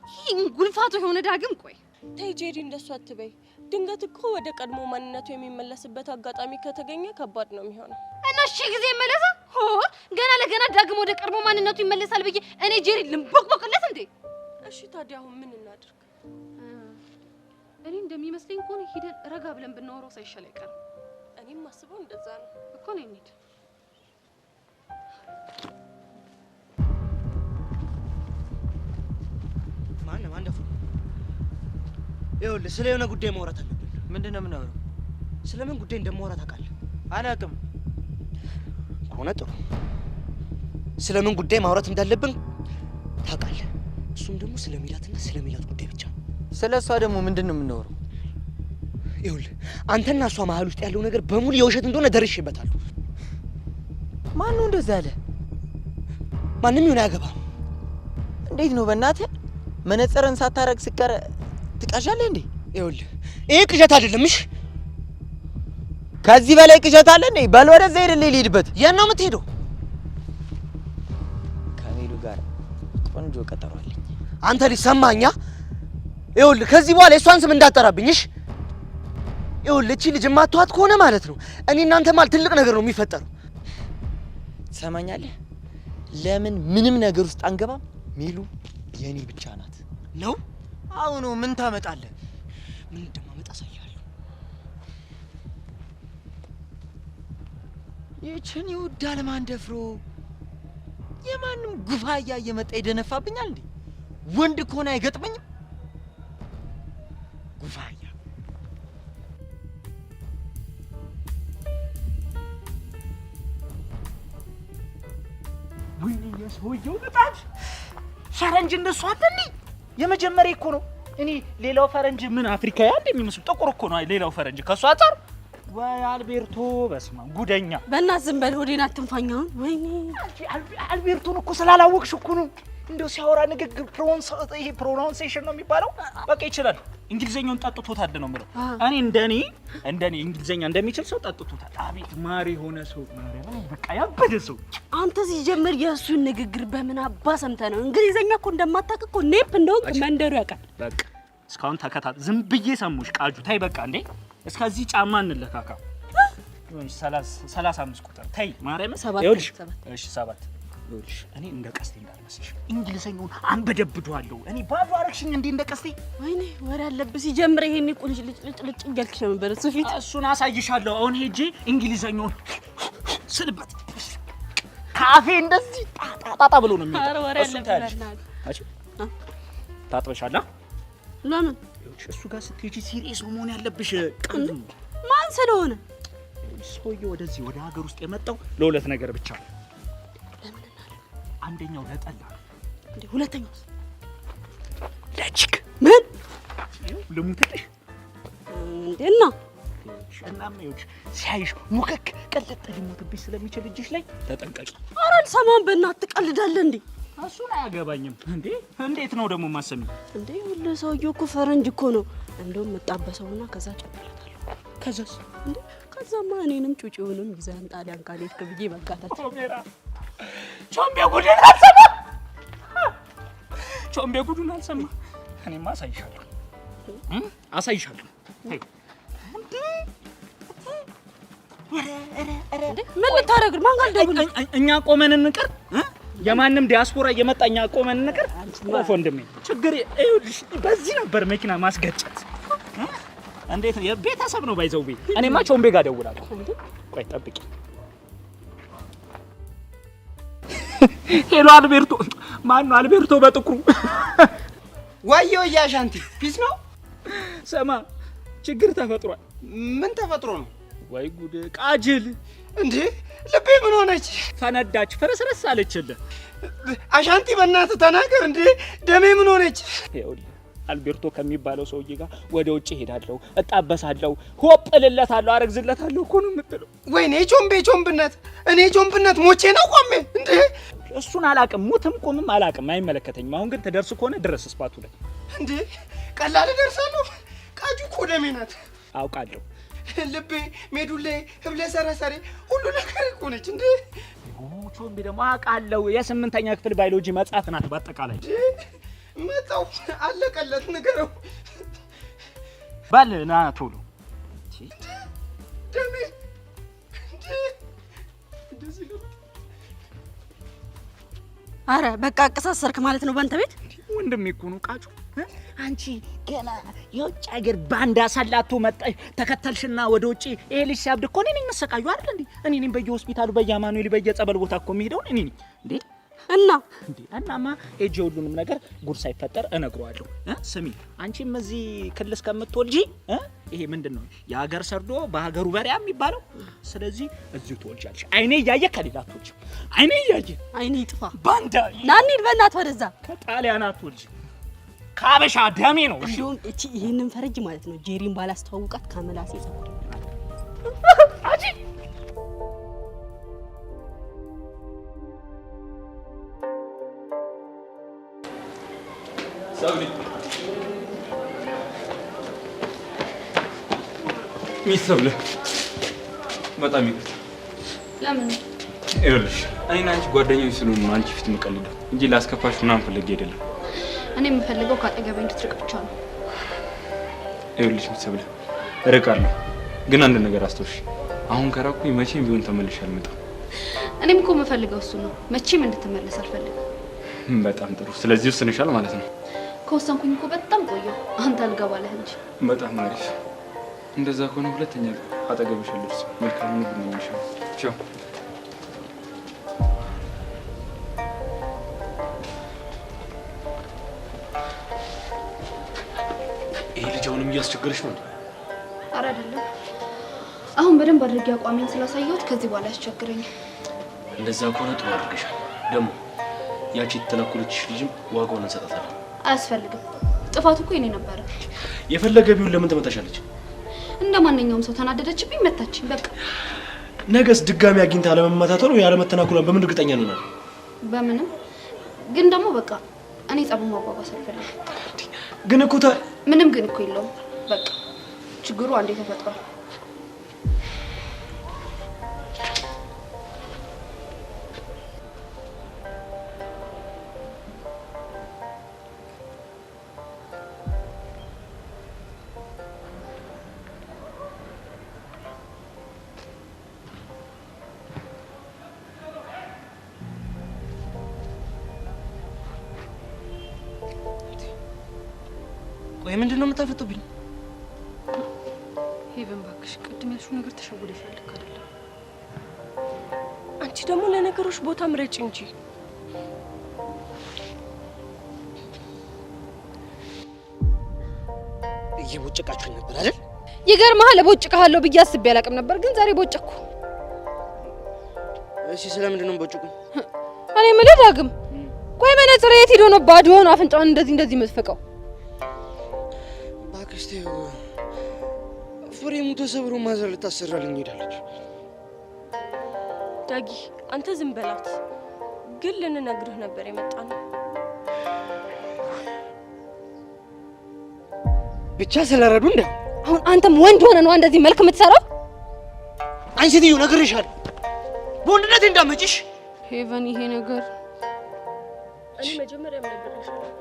ይሄን ጉልፋቱ የሆነ ዳግም። ቆይ ተይ ጄሪ፣ እንደሱ አትበይ። ድንገት እኮ ወደ ቀድሞ ማንነቱ የሚመለስበት አጋጣሚ ከተገኘ ከባድ ነው የሚሆነው። እና እሺ ጊዜ ይመለሳ? ገና ለገና ዳግም ወደ ቀድሞ ማንነቱ ይመለሳል ብዬ እኔ ጄሪ ልንቦቅቦቅለት እንዴ? እሺ ታዲያ አሁን ምን እናድርግ? እኔ እንደሚመስለኝ ከሆነ ሂደን ረጋ ብለን ብናወራው ሳይሻል አይቀርም። እኔም ማስበው እንደዛ ነው እኮ ነው። እንሂድ። ማን ደፍሮ? ይኸውልህ ስለ የሆነ ጉዳይ ማውራት አለብን። ምንድን ነው የምናወራው? ስለምን ጉዳይ እንደማወራ ታውቃለህ? አላውቅም። ከሆነ ጥሩ። ስለምን ጉዳይ ማውራት እንዳለብን ታውቃለህ? እሱም ደግሞ ስለ ሚላትና ስለ ሚላት ጉዳይ ብቻ። ስለ እሷ ደግሞ ምንድን ነው የምናወራው? ይኸውልህ አንተና እሷ መሀል ውስጥ ያለው ነገር በሙሉ የውሸት እንደሆነ ደርሼበታለሁ። ማን ነው እንደዛ ያለ? ማንም ይሁን አያገባም። እንዴት ነው በእናትህ? መነጽርን ሳታረግ ስቀር ትቃዣለህ እንዴ? ይኸውልህ ይሄ ቅዠት አይደለም። እሺ ከዚህ በላይ ቅዠት አለ እንዴ? በል ወደዛ ሄድልኝ ልሂድበት። የት ነው የምትሄደው? ከሜሉ ጋር ቆንጆ ቀጠሮ አለኝ። አንተ ልጅ ሰማኛ? ይኸውልህ ከዚህ በኋላ የእሷን ስም እንዳጠራብኝ። እሺ ይኸውልህ እቺ ልጅ የማትዋት ከሆነ ማለት ነው እኔ እናንተ ማለት ትልቅ ነገር ነው የሚፈጠረው። ትሰማኛለህ? ለምን ምንም ነገር ውስጥ አንገባም? ሜሉ የኔ ብቻ ናት ነው። አሁኑ ምን ታመጣለህ? ምን እንደማመጣ አሳያለሁ። ይህችን ይወዳል ማን ደፍሮ? የማንም ጉፋያ እየመጣ ይደነፋብኛል እንዴ? ወንድ ከሆነ አይገጥመኝም ጉፋያ። ወይኔ የሰውየው ቅጣት! ፈረንጅ እንደሱ አለልኝ። የመጀመሪያ እኮ ነው። እኔ ሌላው ፈረንጅ ምን አፍሪካዊ እንደሚመስሉ ጥቁር እኮ ነው ሌላው ፈረንጅ ከሷ አጣር። ወይ አልቤርቶ፣ በስመ አብ ጉደኛ። በእናትህ ዝም በል፣ ሆዴን አትንፋኛውን። ወይኔ አልቤርቶን እኮ ስላላወቅሽ እኮ ነው እንደው ሲያወራ ንግግር ይሄ ፕሮናንሴሽን ነው የሚባለው። በቃ ይችላል። እንግሊዘኛውን ጠጥቶታል ነው የምለው። እኔ እንደኔ እንግሊዘኛ እንደሚችል ሰው ጠጥቶታል። አቤት ማር የሆነ ሰው ማርያም፣ በቃ ያበደ ሰው። አንተ ሲጀምር የእሱን ንግግር በምን አባ ሰምተህ ነው? እንግሊዘኛ እኮ እንደማታውቅ እኮ ኔፕ እንደሆንክ መንደሩ ያውቃል። በቃ እስካሁን ተከታታይ ዝም ብዬ ሰሙሽ ቃጁ። ታይ በቃ እንዴ እስከዚህ ጫማ እንለካካ። 35 ቁጥር ታይ ማርያም። ይኸውልሽ እሺ 7 ይኸውልሽ እኔ እንደ ቀስቴ እንዳልመስልሽ እንግሊዘኛውን አንበደብደዋለሁ። እኔ ባዶ አረግሽኝ እንዴ እንደ ቀስቴ። ወይኔ ወሬ አለብህ ሲጀምር ይሄን ቁልጭ ልጭ እያልክሽ ነበር እሱ ፊት። እሱን አሳይሻለሁ። አሁን ሄጄ እንግሊዘኛውን ስልበት ካፌ እንደዚህ ጣጣ ብሎ ነው የሚወጣው። ኧረ ወሬ አለብህ አቺ ታጥበሻላ? ለምን? እሱ ጋር ስትሄጂ ሲሪየስ ነው መሆን ያለብሽ። ቀንዱ ማን ስለሆነ ሰውዬው ወደዚህ ወደ ሀገር ውስጥ የመጣው ለሁለት ነገር ብቻ ነው። አንደኛው ለጠላ እንዴ፣ ሁለተኛው ለቺክ ምን ልሙትልሽ እንዴና እናም ይኸውልሽ ሲያይሽ ሙከክ ቀልጥ ሊሞትብሽ ስለሚችል እጅሽ ላይ ተጠንቀቂ። ኧረ አልሰማም። በእናትህ ትቀልዳለህ እንዴ? እሱን አያገባኝም እንዴ። እንዴት ነው ደግሞ ማሰሚው እንዴ? ሁሉ ሰውዬው እኮ ፈረንጅ እኮ ነው። እንደውም መጣበሰውና ከዛ ጨምረታለሁ። ከዛስ እንዴ? ከዛማ እኔንም ጩጪውንም ይዘን ጣሊያን ካልሄድክ ብዬ መጋታት። ቾምቤ ጉዱን አልሰማ። ቾምቤ ጉዱን አልሰማ። እኔማ አሳይሻለሁ አሳይሻለሁ። ምን ልታረግ? ማን ጋር ደውል? እኛ ቆመን እንቀር? የማንም ዲያስፖራ እየመጣኛ ቆመን እንቀር? ወንድሜ ችግር ይኸውልሽ፣ በዚህ ነበር መኪና ማስገጨት። እንዴት ነው የቤተሰብ ነው ባይዘው ቤት። እኔማ ቾምቤ ጋር ደውላለሁ። ቆይ ጠብቂ። ሄሎ አልቤርቶ። ማን ነው አልቤርቶ በጥቁሩ? ዋየው ያሻንቲ ፒስ ነው። ሰማ ችግር ተፈጥሯል። ምን ተፈጥሮ ነው? ወይ ጉድ! ቃጅል እንዴ! ልቤ ምን ሆነች? ፈነዳች፣ ፍርስርስ አለችልህ። አሻንቲ በእናትህ ተናገር እንዴ! ደሜ ምን ሆነች? ይኸውልህ አልቤርቶ ከሚባለው ሰውዬ ጋር ወደ ውጭ ሄዳለሁ፣ እጣበሳለሁ፣ ሆፕ እልለታለሁ፣ አረግዝለታለሁ እኮ ነው የምትለው። ወይኔ ቾምቤነት! እኔ ቾምብነት ሞቼ ነው ቆሜ እንዴ! እሱን አላቅም፣ ሙትም ቁምም አላቅም፣ አይመለከተኝም። አሁን ግን ትደርስ ከሆነ ድረስ ስፓቱ ላይ እንዴ! ቀላል ደርሳለሁ። ቃጁ እኮ ደሜ ናት። አውቃለሁ። ልቤ፣ ሜዱሌ፣ ህብለ ሰረሰሬ ሁሉ ነገር እኮ ነች እንዴ! ቾምቤ ደግሞ አውቃለሁ። የ8ኛ ክፍል ባዮሎጂ መጽሐፍ ናት በአጠቃላይ። መጣው አለቀለት ንገረው። ባል ና ቶሎ። ደሜ አረ በቃ አቀሳሰርክ ማለት ነው ባንተ ቤት። ወንድሜ እኮ ነው ቃጩ። አንቺ ገና የውጭ ሀገር ባንዳ ሰላቶ መጣሽ ተከተልሽና ወደ ውጪ። ይሄ ልጅ ሲያብድ እኮ እኔ ነኝ መሰቃዩ አይደል እንዴ? እኔ ነኝ በየሆስፒታሉ በየአማኑኤል በየጸበል ቦታ እኮ የሚሄደው እኔ ነኝ እንዴ? እናማ ሄጄ ሁሉንም ነገር ጉድ ሳይፈጠር እነግረዋለሁ። ስሚ አንቺም እዚህ ክልስ ከምትወልጂ ይሄ ምንድነው የሀገር ሰርዶ በሀገሩ በሪያ የሚባለው። ስለዚህ እዚሁ ትወልጃለሽ። አይኔ እያየ ከሌላ አትወልጂ። አይኔ እያየ አይኔ ይጥፋ ባንዳ ናኒ በእናትህ ወደዛ። ከጣሊያን አትወልጂ። ካበሻ ደሜ ነው። እንደውም እቺ ይሄንን ፈረጅ ማለት ነው ጄሪን ባላስተዋውቃት ከመላሴ ጸጉር አጂ ሳውዲ ሚስተብለ በጣም ይቅርታ። ለምን? ይኸውልሽ እኔና አንቺ ጓደኞች ስለሆኑ ነው አንቺ ፊት የምቀልደው እንጂ ላስከፋሽ ምናምን ፈልጌ አይደለም። እኔ የምፈልገው ካጠገቤ እንድትርቅ ብቻ ነው። ይኸውልሽ ሚስተብለ እርቃለሁ፣ ግን አንድ ነገር አስተውሽ። አሁን ከራኩኝ መቼም ቢሆን ተመልሼ አልመጣም። እኔም እኮ የምፈልገው እሱ ነው። መቼም እንድትመለስ አልፈልግም። በጣም ጥሩ። ስለዚህ ወስነሻል ማለት ነው? ከወሰንኩኝ እኮ በጣም ቆየሁ። አንተ አልገባለህ እንጂ። በጣም አሪፍ። እንደዛ ከሆነ ሁለተኛ አጠገብሽ አልደርስም። መልካም ነው ብለሽ ቻው። ይሄ ልጅ አሁንም እያስቸገረሽ ነው? ኧረ አይደለም። አሁን በደንብ አድርጌ አቋሜን ስላሳየሁት ከዚህ በኋላ ያስቸግረኛል። እንደዛ ከሆነ ጥሩ አድርገሻል። ደግሞ ያቺ የተነኩለችሽ ልጅም ዋጋውን እንሰጣታለን። አያስፈልግም። ጥፋቱ እኮ የኔ ነበረ። የፈለገ ቢሆን ለምን ትመታሻለች? እንደ ማንኛውም ሰው ተናደደችብኝ፣ መታችኝ፣ በቃ። ነገስ ድጋሚ አግኝታ ለመመታቷ ነው ያለ መተናኩሏን በምን እርግጠኛ ነን? በምንም። ግን ደግሞ በቃ እኔ ጸቡን ማባባስ አልፈልግም። ግን እኮ ምንም ግን እኮ የለውም። በቃ ችግሩ አንዴ ተፈጥሯል። ቆይ ምንድነው የምታፈጡብኝ? ሄቨን እባክሽ ቅድም ያልሽው ነገር ተሸውደ ይፈልግ አይደለም። አንቺ ደግሞ ለነገሮች ቦታ ምረጭ እንጂ። እየቦጨቃችሁ ነበር አይደል? ይገርምሃል ቦጭቃለሁ ብዬ አስቤ አላቅም ነበር፣ ግን ዛሬ ቦጨኩ። እሺ ስለምንድን ነው ቦጭቁ? እኔ የምልህ ዳግም፣ ቆይ መነጽር የት ሄዶ ነው ባዶውን አፍንጫውን እንደዚህ የምትፈቀው? እባክሽ ተይው። ፍሬሙ ተሰብሮ ማዘር ልታሰራልኝ ሄዳለች። ዳጊ አንተ ዝም በላት። ግን ልንነግርህ ነበር የመጣነው። ብቻ ስለረዱ እንደ አሁን አንተም ወንድ ሆነ ነው እንደዚህ መልክ የምትሰራው? አንቺ ሴትዮ ነግሬሻለሁ፣ በወንድነቴ እንዳመጪሽ። ሄቨን ይሄ ነገር እኔ መጀመሪያም ነግሬሻለሁ።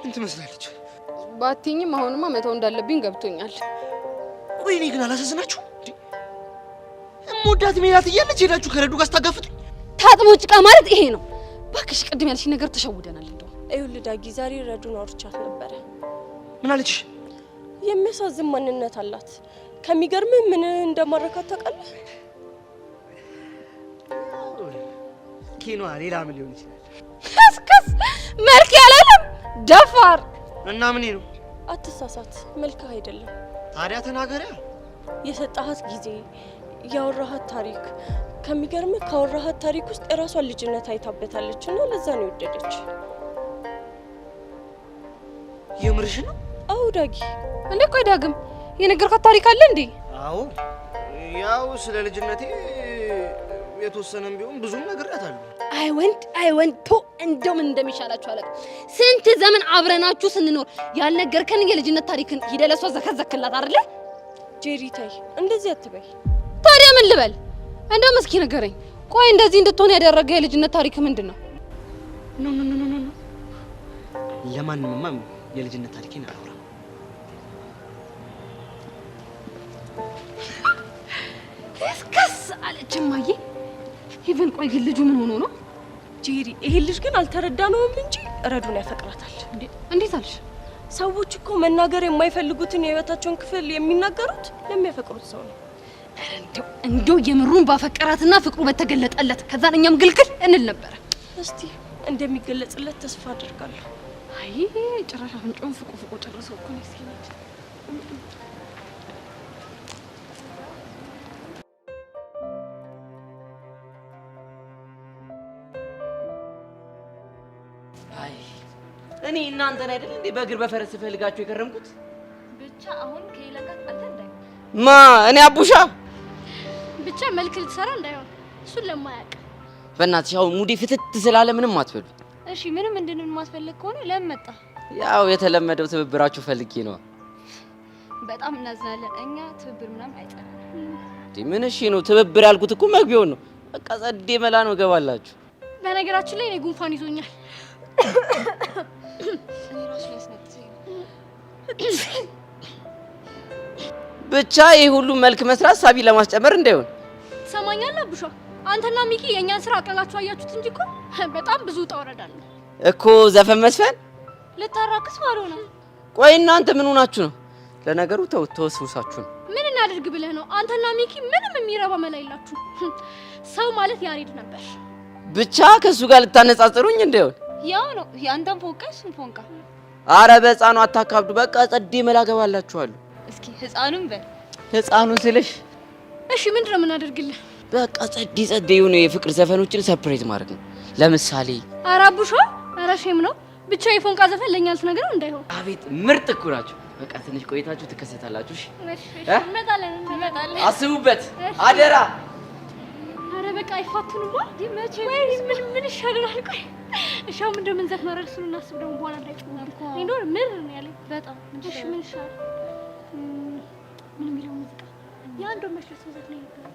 ምን ትመስላለች? ባትኝም አሁንማ መተው እንዳለብኝ ገብቶኛል። ቆይ እኔ ግን አላሳዝናችሁ እንዴ? እምወዳት ሜላት እያለች ሄዳችሁ ከረዱ ጋር ስታጋፍጡኝ። ታጥቦ ጭቃ ማለት ይሄ ነው። እባክሽ ቅድም ያልሽ ነገር ተሸውደናል። እንደው ይኸውልህ ዳጊ ዛሬ ረዱን አውርቻት ነበረ። ምን አለችሽ? የሚያሳዝን ማንነት አላት። ከሚገርምህ ምን እንደማረካት ታውቃለህ? ኪኗ ሌላ ምን ሊሆን ይችላል? ከስከስ መልክ ያላለም ደፋር እና ምን ነው? አትሳሳት፣ መልክህ አይደለም። ታዲያ ተናገሪያ። የሰጣሃት ጊዜ፣ ያወራሃት ታሪክ፣ ከሚገርምህ ካወራሃት ታሪክ ውስጥ የራሷን ልጅነት አይታበታለች እና ለዛ ነው የወደደች። የምርሽ ነው? አዎ ዳጊ። እንዴ ቆይ ዳግም የነገርካት ታሪክ አለ እንዴ? አዎ ያው ስለ ልጅነቴ የተወሰነም ቢሆን ብዙም ነግሬያታለሁ። አይ ወንድ ቶ እንደው ምን እንደሚሻላችሁ አለቅ። ስንት ዘመን አብረናችሁ ስንኖር ያልነገርከን የልጅነት ታሪክን ሂደህ ለሷ ዘከዘክላት አይደለ? ጄሪ ተይ እንደዚህ አትበይ። ታዲያ ምን ልበል? እንደው መስኪ ንገረኝ። ቆይ እንደዚህ እንድትሆን ያደረገ የልጅነት ታሪክ ምንድን ነው? ኖ ለማንምማ የልጅነት ታሪኬን አላወራም። እስከስ አለች እማዬ። ሄቨን ቆይ ግን ልጁ ምን ሆኖ ነው? ጄሪ ይሄ ልጅ ግን አልተረዳነውም እንጂ ረዱን ያፈቅራታል። እንዴት አልሽ? ሰዎች እኮ መናገር የማይፈልጉትን የህይወታቸውን ክፍል የሚናገሩት ለሚያፈቅሩት ሰው ነው። እንደው የምሩን ባፈቀራትና ፍቅሩ በተገለጠለት ከዛን እኛም ግልግል እንል ነበር። እስቲ እንደሚገለጽለት ተስፋ አደርጋለሁ። አይ ጭራሽ አፍንጫውን ፍቁ ጨርሰው እኮ ነው እስኪነች። እኔ እናንተን አይደል እንዴ በእግር በፈረስ ፈልጋችሁ የከረምኩት? ብቻ አሁን ከሌላ ጋር ጣልተን እንዳይሆን እኔ አቡሻ ብቻ መልክ ልትሰራ እንዳይሆን እሱን ለማያውቅ በእናትሽ አሁን ሙዲ ፍትት ስላለ ምንም አትበሉ። እሺ ምንም እንድንል ማስፈልግ ከሆነ ለምን መጣ? ያው የተለመደው ትብብራችሁ ፈልጌ ነው። በጣም እናዝናለን። እኛ ትብብር ምናምን አይጠራም። ምን እሺ ነው ትብብር ያልኩት እኮ መግቢያው ነው። በቃ ጸዴ መላ ነው ገባላችሁ። በነገራችን ላይ እኔ ጉንፋን ይዞኛል። ብቻ ይሄ ሁሉ መልክ መስራት ሳቢ ለማስጨመር እንዳይሆን ትሰማኛለህ አቡሻ? አንተና ሚኪ የኛን ስራ አቀላችሁ አያችሁት እንጂ እኮ በጣም ብዙ ተወረዳል እኮ ዘፈን መስፈን ልታራክስ ማለት ነው። ቆይ እናንተ ምን ሆናችሁ ነው? ለነገሩ ተወስውሳችሁ ነው። ምን እናድርግ ብለህ ነው? አንተና ሚኪ ምንም የሚረባ መላ የላችሁ። ሰው ማለት ያሬድ ነበር። ብቻ ከሱ ጋር ልታነጻጽሩኝ እንዳይሆን ያው ነው ያንተን ፎንቃስ ፎንቃ። አረ በህፃኑ አታካብዱ። በቃ ጸዴ መላ ገባላችኋለሁ። እስኪ ህፃኑን በል። ህፃኑን ስልሽ እሺ ምንድነው የምናደርግልህ? በቃ ጸዴ የሆነ የፍቅር ዘፈኖችን ሰርፕራይዝ ማድረግ ነው። ለምሳሌ ኧረ አቡሾ ኧረ ሼም ነው። ብቻ የፎንቃ ዘፈን ለኛ አልተነገረው እንዳይሆን። አቤት ምርጥ እኮ ናችሁ። በቃ ትንሽ ቆይታችሁ ትከሰታላችሁ። እሺ እንመጣለን። አስቡበት አደራ። ኧረ በቃ አይፋቱንማ። መቼ ምን ይሻለናል? ቆይ እሺ አሁን ምንድነው የምንዘፍነው? እሱን እናስብ ደግሞ በኋላ እንዳይጨምር እኮ እንደው ምር ነው ያለኝ በጣም። እሺ ምን ይሻላል? ምን የሚለው ሙዚቃ ያንዶ መስሎ ሰዘት ነው ይባላል።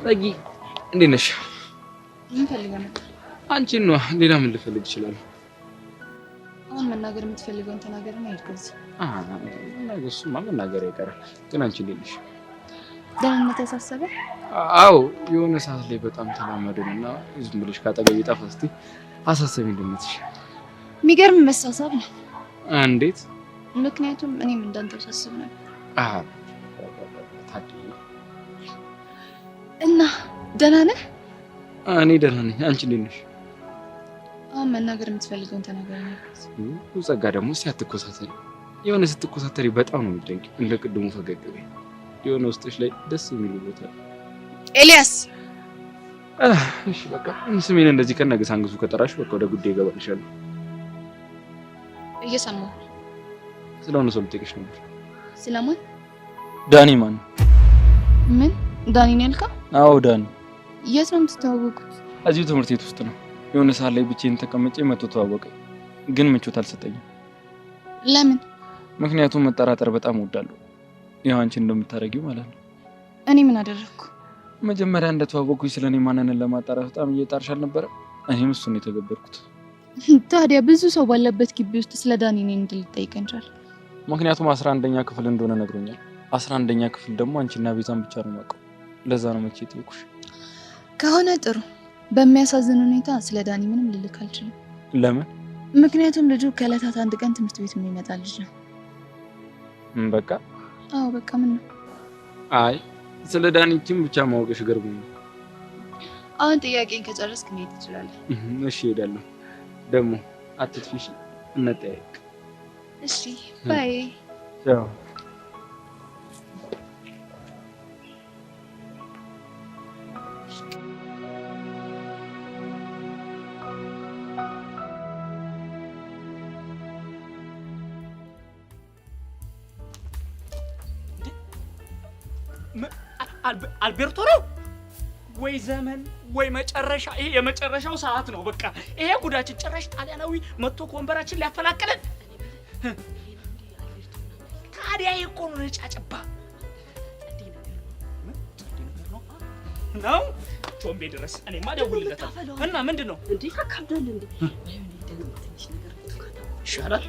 ጸጊ እንዴት ነሽ? ምን ፈልገህ መጣ? አንቺን ነው። ሌላ ምን ልፈልግ እችላለሁ? አሁን ምን መናገር የምትፈልገውን ተናገርና ሄድ ከዚህ። እሱማ መናገር አይቀርም። ግን አንቺ እንዴት ነሽ? ደህንነት ያሳሰበ? አዎ የሆነ ሰዓት ላይ በጣም ተላመድንና ዝም ብለሽ ካጠገቤ ጠፋ ስትይ አሳሰበኝ ደህንነትሽ። የሚገርም መሳሳብ ነው። እንዴት? ምክንያቱም እኔም እንዳንተ ሳስብ ነበር። እና ደህና ነህ? እኔ ደህና ነኝ። አንቺ እንዴት ነሽ? አሁን መናገር የምትፈልገውን ተናገር። ጸጋ ደግሞ እስኪ አትኮሳተሪ። የሆነ ስትኮሳተሪ በጣም ነው የምትደንቂው። እንደ ቅድሙ ፈገግ በይ። የሆነ ውስጥሽ ላይ ደስ የሚል ቦታ ኤልያስ። እሺ በቃ ስሜን እንደዚህ ከነገሳንግሱ ከጠራሽ በቃ ወደ ጉዳይ እገባልሻለሁ። እየሰማሁ ስለሆነ ሰው ልጠይቅሽ ነበር። ስለማን? ዳኒ ማን ነው? ምን ዳኒ ነው ያልከው? አዎ ዳኒ። የት ነው የምትተዋወቁት? እዚሁ ትምህርት ቤት ውስጥ ነው። የሆነ ሰዓት ላይ ብቻዬን ተቀምጬ መጥቶ ተዋወቀኝ፣ ግን ምቾት አልሰጠኝም። ለምን? ምክንያቱም መጠራጠር በጣም እወዳለሁ። ያው አንቺ እንደምታደርጊው ማለት ነው። እኔ ምን አደረግኩ? መጀመሪያ እንደተዋወቅኩኝ ስለኔ ማንነትን ለማጣራት በጣም እየጣርሽ አልነበረ? እኔም እሱን ነው የተገበርኩት። ታዲያ ብዙ ሰው ባለበት ግቢ ውስጥ ስለ ዳኒ እኔን እንድልጠይቀኝ ቻለ? ምክንያቱም 11ኛ ክፍል እንደሆነ ነግሮኛል። 11ኛ ክፍል ደግሞ አንቺና ቤዛን ብቻ ነው የማውቀው። ለዛ ነው መቼ ጠይቁሽ። ከሆነ ጥሩ። በሚያሳዝን ሁኔታ ስለ ዳኒ ምንም ልልክ አልችልም። ለምን? ምክንያቱም ልጁ ከዕለታት አንድ ቀን ትምህርት ቤት የሚመጣ ልጅ ነው። በቃ አዎ በቃ። ምን ነው? አይ ስለ ዳኒችን ብቻ ማወቅሽ ገርሞኝ ነው። አሁን ጥያቄን ከጨረስክ መሄድ ትችላለህ። እሺ እሄዳለሁ። ደግሞ አትጥፊሽ፣ እንጠያየቅ። እሺ ባይ። ቻው። አልቤርቶ ነው ወይ ዘመን ወይ መጨረሻ። ይሄ የመጨረሻው ሰዓት ነው። በቃ ይሄ ጉዳችን ጭራሽ ጣሊያናዊ መጥቶ ከወንበራችን ሊያፈላቅለን። ታዲያ እኮ ነው ነጫጭባ ነው ቾምቤ ድረስ እኔማ ደውልለታለሁ። እና ምንድን ነው እንዴ? ታካብዳል እንዴ? ይሻላል።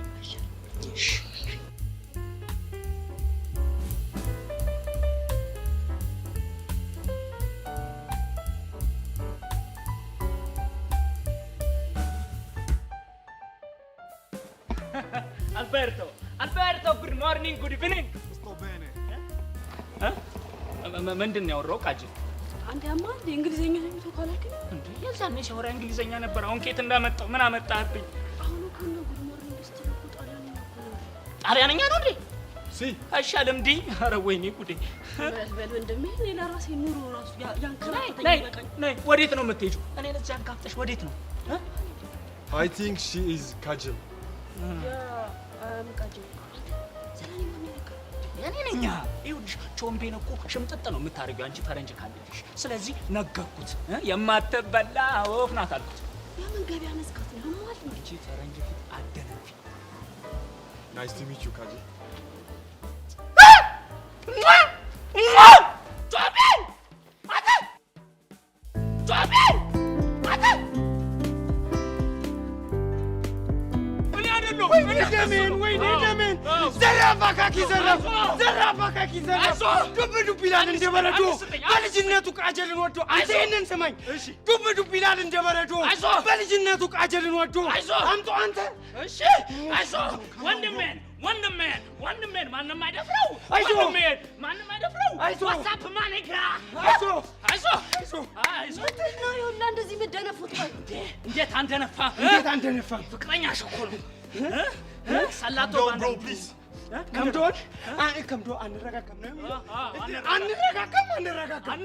Alberto, good morning, good evening. Sto bene. ምንድን ነው ያወራው? ቃጅ አንተ ያማ እንግሊዘኛ ነው ተካላከ እንዴ? የዛኔ ሲያወራ እንግሊዘኛ ነበር። አሁን ከየት እንዳመጣው ምን አመጣህብኝ? አሁን እኮ ነው good morning ስትል እኮ ጣሊያንኛ ነው እንዴ? ሲ አይሻልም እንዴ? ኧረ ወይኔ ጉዴ። በል እንደም እኔ ለራሴ ኑሮ ራሱ ያንከራተተኝ በቃኝ። ነይ፣ ወዴት ነው የምትሄጂው? እኔ ለዚህ አንካፍተሽ ወዴት ነው? I think she is Kajal. እኔ ነኝ። ይኸውልሽ ቾምቤን እኮ ሽምጥጥ ነው የምታደርጊው አንቺ ፈረንጅ ካለሽ። ስለዚህ ነገርኩት፣ የማትበላ ወፍ ናት አልኩት። የምን ገበያ መስካት ነው ማለት ነው? አንቺ ፈረንጅ ፊት አደነፊ። Nice to meet you, Kajal. ቾምቤን አተ ቾምቤን አተ እኔ አይደለሁም። ወይኔ ደሜን ዘራፍ አካኪ ዘራፍ ዱብ ዱብ ይላል እንደ በረዶ። በልጅነቱ ቃጀልን ወዶ አንተ ይሄንን ስማኝ። ዱብ ዱብ ይላል እንደ በረዶ። በልጅነቱ ቃጀልን ወዶ አምጦ አንተ። እሺ አይዞህ ወንድሜን ማንም አይደፍረው። ማንም አይደፍረው። ዋትስአፕ ማኔጋ አይዞህ ነው ይሁንና እንደዚህ መደነፉት ወይ እንዴት አንደነፋ ፍቅረኛ ሸኮሉ ሰላቶ bro, please. ከምዶ አንረጋጋም ነው አንረጋጋም።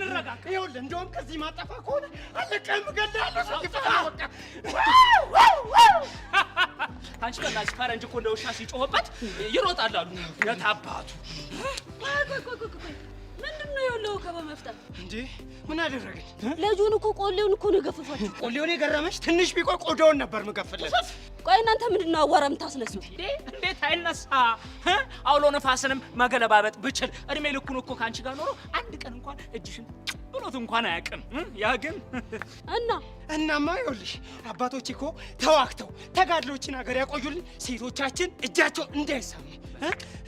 ይኸውልህ እንደውም ከዚህ ማጠፋ ከሆነ አለቀህም፣ እገድልሃለሁ። ሰው ይፈታ በቃ። አንቺ በእናትሽ ፈረንጅ እኮ እንደ ውሻ ሲጮህበት ይሮጣል አሉ። የት አባቱ ምንድን ነው ያለው? ከበመፍጠር እንዴ ምን አደረገች? ልጁን እኮ ቆሌውን እኮ ነው የገፈፋችሁ። ቆሌውን የገረመች ትንሽ ቢቆይ ቆዳውን ነበር የምገፍለት። ቆይ እናንተ ምንድነው አዋራ የምታስነሱት? እንዴት አይነሳ? አውሎ ነፋስንም መገለባበጥ ብችል እድሜ ልኩን እኮ ካንቺ ጋር ኖሮ አንድ ቀን እንኳን እጅሽን ብሎት እንኳን አያውቅም። ያ ግን እናማ ይኸውልሽ አባቶች እኮ ተዋክተው ተጋድሎችን ሀገር ያቆዩልን ሴቶቻችን እጃቸው እንዳይሳሙ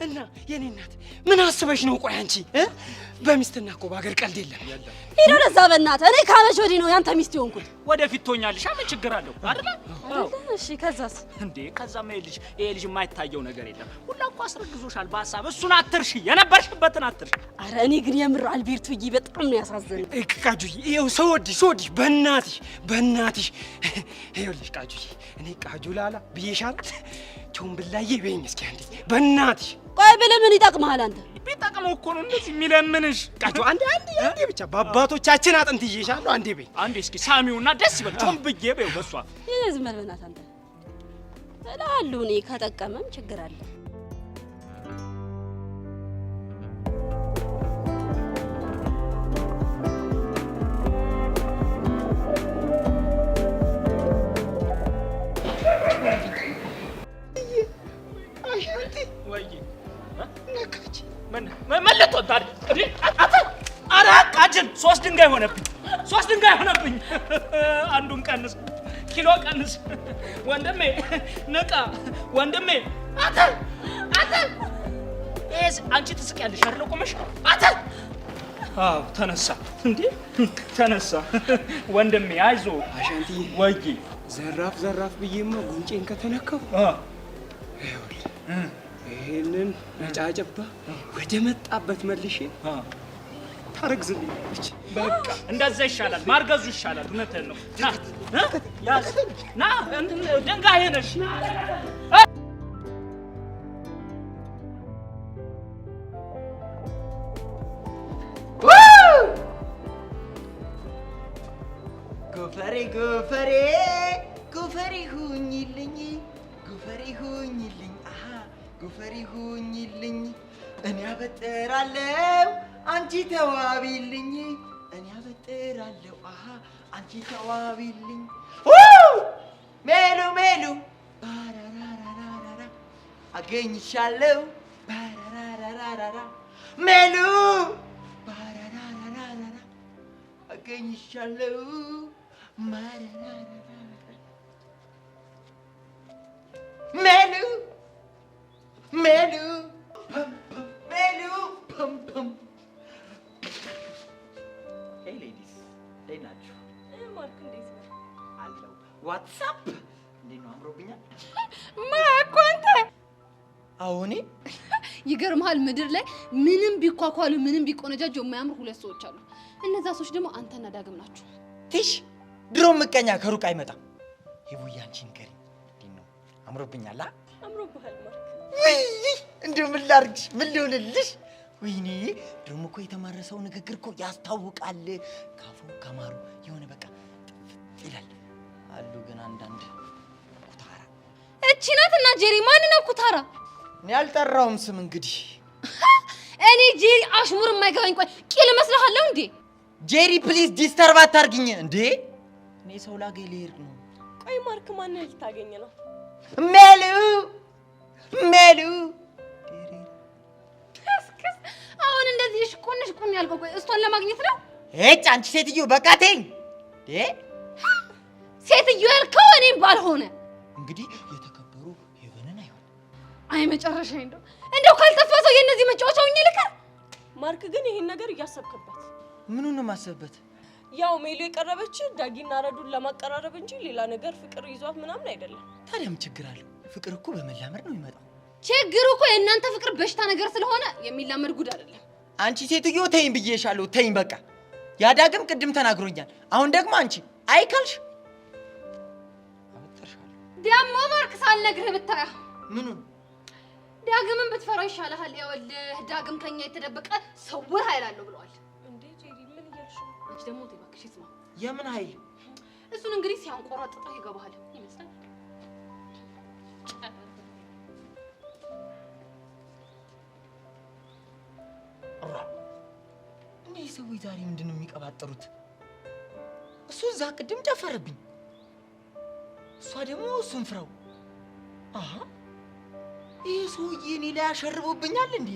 እና የኔ እናት ምን አስበሽ ነው? ቆይ አንቺ በሚስትና እኮ በሀገር ቀልድ የለም። ሄዶ ለዛ በእናትህ እኔ ካመች ወዲህ ነው ያንተ ሚስት የሆንኩት። ወደፊት ትሆኛለሽ። ምን ችግር አለው አይደል? እሺ ከዛስ? እንዴ ከዛማ ይሄ ልጅ የማይታየው ነገር የለም። ሁላ እኮ አስረግዞሻል በሀሳብ። እሱን አትርሺ፣ የነበርሽበትን አትርሺ። ኧረ እኔ ግን የምር አልቤርቱዬ በጣም ነው ያሳዘነኝ። ቃጁዬ ይኸው ስወድሽ በእናትሽ ይኸውልሽ ቃጁዬ እኔ ቃጁ ላላ ብዬሻለሁ። ቾምብላዬ በይኝ እስኪ አንዴ በእናትሽ። ቆይ ብለህ ምን ይጠቅምሃል አንተ? ቢጠቅመው እኮ ነው እንደዚህ የሚለምንሽ። ቃጁ አንዴ ብቻ በአባቶቻችን አጥንት ይዤሻለሁ። አንዴ በይኝ አንዴ እስኪ ሳሚውና ደስ ይበል። ቾምብዬ በይው በሷ ዝም በል በእናትህ አንተ እላለሁ። እኔ ከጠቀመም ችግር አለ። ቃጅል 3 ድንጋይ ሆነብኝ። አንዱን ቀንስ፣ ኪሎ ቀንስ። ወንድሜ ንቃ፣ ወንድሜ አንተ አንቺ ትስቂያለሽ አይደል? ቆመሽ አዎ ተነሳ እንዴ ተነሳ። ወንድሜ አይዞ አሻንቲ ወይ ዘራፍ ብዬማ ጉንጬን ከተነካው ይሄንን ነጫጭባ ወደ መጣበት መልሼ ታረግዝልኛለች። በቃ እንደዛ ይሻላል፣ ማርገዙ ይሻላል። እውነትህን ነው። ና ድንጋይ ነሽ። ጎፈሬ ሁኝልኝ እኔ አበጥራለሁ አንቺ ተዋቢልኝ አንቺ ተዋቢልኝ ሜሉ ባራራራራራ አገኝሻለሁ ባራራራራራ ሜሉ ባራራራራራ አገኝሻለሁ ማራራራራ ሜሉ ፐም ሄይ ሌዲስ እንዴት ናችሁ? ማርክ እንዴት ነው? አለው ዋትስአፕ እንዴት ነው? አምሮብኛል። ማርክ አንተ አሁን ይገርምሃል፣ ምድር ላይ ምንም ቢኳኳሉ ምንም ቢቆነጃጁ የማያምሩ 2 ሰዎች አሉ። እነዛ ሰዎች ደግሞ አንተና ዳግም ናችሁ። ትሽ ድሮ ምቀኛ ከሩቅ አይመጣም። ይቡዬ አንቺ ንገሪኝ፣ እንዴት ነው? አምሮብኛል? አምሮብሃል ማርክ። ውይ እንደው ምን ላድርግሽ? ምን ልሆንልሽ? ወይኔ ድሮም እኮ የተማረሰው ንግግር እኮ ያስታውቃል። ካፉ ከማሩ የሆነ በቃ ጥፍጥ ይላል አሉ። ግን አንዳንድ ኩታራ እቺ ናትና ጄሪ። ማን ነው ኩታራ? እኔ አልጠራውም ስም። እንግዲህ እኔ ጄሪ አሽሙር የማይገባኝ ቆይ ቂል መስልሃለሁ እንዴ? ጄሪ ፕሊዝ ዲስተርብ አታርግኝ እንዴ። እኔ ሰው ላገኝ ልሄድ ነው። ቆይ ማርክ ማንን ልታገኝ ነው? ሜሉ አሁን እንደዚህ ሽቁን ያልከው ቆይ እሷን ለማግኘት ነው? እጭ አንቺ ሴትዮ በቃ ተይኝ። ሴትዮ ያልከው እኔም ባልሆነ እንግዲህ የተከበሩ ሄቨንን አይሆን። አይ መጨረሻ እንደው ካልጠፋ ሰው የነዚህ መጫወቻውኝ ልቀር። ማርክ ግን ይሄን ነገር እያሰብክበት። ምኑን ነው ማሰብበት? ያው ሜሉ የቀረበች ዳጊና ረዱን ለማቀራረብ እንጂ ሌላ ነገር ፍቅር ይዟት ምናምን አይደለም። ታዲያ ምን ችግር አለው? ፍቅር እኮ በመላመድ ነው የሚመጣው። ችግሩ እኮ የእናንተ ፍቅር በሽታ ነገር ስለሆነ የሚላመድ ጉድ አይደለም። አንቺ ሴትዮ ተይኝ ብዬሻለሁ። ተይኝ በቃ። ያ ዳግም ቅድም ተናግሮኛል። አሁን ደግሞ አንቺ አይካልሽ ደግሞ ማርክ ሳልነግርህ ብታያ ምኑን? ዳግምን ብትፈራው ይሻልሃል። ይኸውልህ ዳግም ከኛ የተደበቀ ስውር ኃይል አለው ብለዋል። እንዴ ጄሪ ምን እያልሽ ነው? አንቺ ደግሞ ተይ እባክሽ ስማ። የምን ኃይል? እሱን እንግዲህ ሲያንቆራጥጠው ይገባሃል ይመስላል። እነዚህ ሰዎች ዛሬ ምንድን ነው የሚቀባጠሩት? እሱ እዛ ቅድም ጨፈረብኝ፣ እሷ ደግሞ እሱን ፍራው። ይህ ሰውዬ እኔ ላይ ያሸርቦብኛል እንዴ?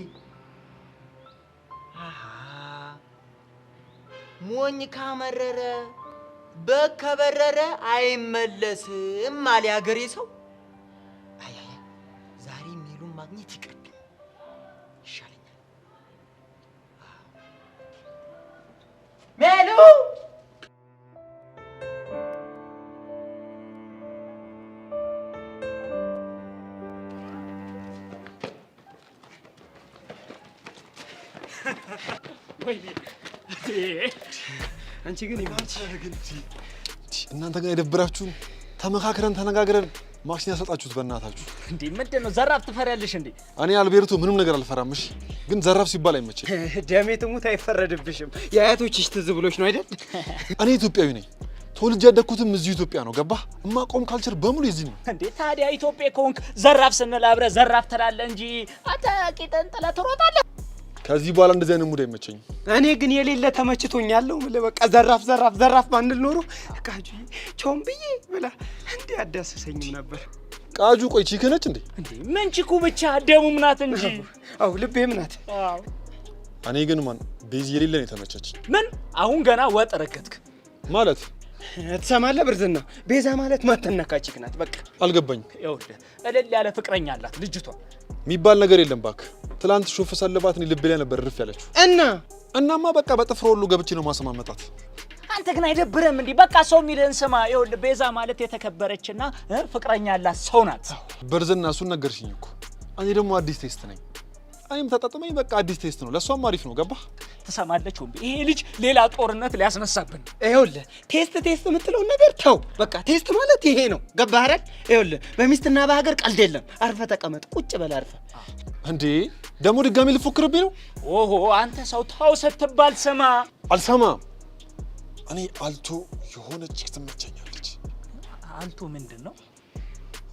ሞኝ ካመረረ በከበረረ አይመለስም አለ ያገሬ ሰው። አይ ዛሬ ሜሉን ማግኘት ይቅርብኝ ይሻለኛል። ሜሉ አንቺ ግን እናንተ ጋር የደብራችሁን ተመካክረን ተነጋግረን ማሽን ያሰጣችሁት በእናታችሁ። እንዴ ምንድን ነው ዘራፍ ትፈሪያለሽ እንዴ? እኔ አልቤርቶ ምንም ነገር አልፈራም። እሺ ግን ዘራፍ ሲባል አይመችም። ደሜ ትሙት አይፈረድብሽም። የአያቶችሽ ትዝ ብሎሽ ነው አይደል? እኔ ኢትዮጵያዊ ነኝ። ተወልጄ ያደግኩትም እዚሁ ኢትዮጵያ ነው። ገባህ? እማቆም ካልቸር በሙሉ እዚህ ነው። እንዴ ታዲያ ኢትዮጵያ ከሆንክ ዘራፍ ስንል አብረህ ዘራፍ ትላለህ እንጂ አታቂጠን ጥለህ ትሮጣለህ። ከዚህ በኋላ እንደዚህ አይነት ሙድ አይመቸኝም። እኔ ግን የሌለ ተመችቶኛል። በቃ ዘራፍ ዘራፍ ዘራፍ ባንል ኖሮ ቃጁዬ ቾምብዬ ብላ እንዴ አዳሰሰኝም ነበር። ቃጁ ቆይ ቺክ ነች እንዴ? እንዴ ምን ቺኩ ብቻ ደሙም ናት እንጂ። አው ልቤም ናት። አው እኔ ግን ማን ቤዚ የሌለ ነው የተመቸች። ምን አሁን ገና ወጥ ረገጥክ ማለት ትሰማለህ? ብርዝና ቤዛ ማለት ማተነካችክ ናት። በቃ አልገባኝ። ይኸውልህ እልል ያለ ፍቅረኛ አላት ልጅቷ። የሚባል ነገር የለም ባክ። ትላንት ሾፍ ሳለባት እኔ ልብ ላይ ነበር ርፍ ያለችው። እናማ በቃ በጥፍሮ ሁሉ ገብቼ ነው ማሰማመጣት። አንተ ግን አይደብርም እንዴ? በቃ ሰው የሚልህን ስማ። ይኸውልህ ቤዛ ማለት የተከበረችና ፍቅረኛ ያላት ሰው ናት። ብርዝና እሱን ነገርሽኝ እኮ። እኔ ደግሞ አዲስ ቴስት ነኝ። እኔም ተጣጥመኝ በቃ አዲስ ቴስት ነው። ለሷም አሪፍ ነው። ገባህ? ትሰማለች ወንድ ይሄ ልጅ ሌላ ጦርነት ሊያስነሳብን። ይኸውልህ ቴስት የምትለው ነገር ተው። በቃ ቴስት ማለት ይሄ ነው። ገባህ አይደል? ይኸውልህ በሚስትና በሀገር ቀልድ የለም። አርፈ ተቀመጥ፣ ቁጭ በል አርፈ። እንዴ ደግሞ ድጋሚ ልፎክርብኝ ነው? ኦሆ አንተ ሰው ተው ስትባል ስማ። አልሰማም። እኔ አልቶ የሆነ ቺክ ትመቸኛለች። አልቶ ምንድን ነው?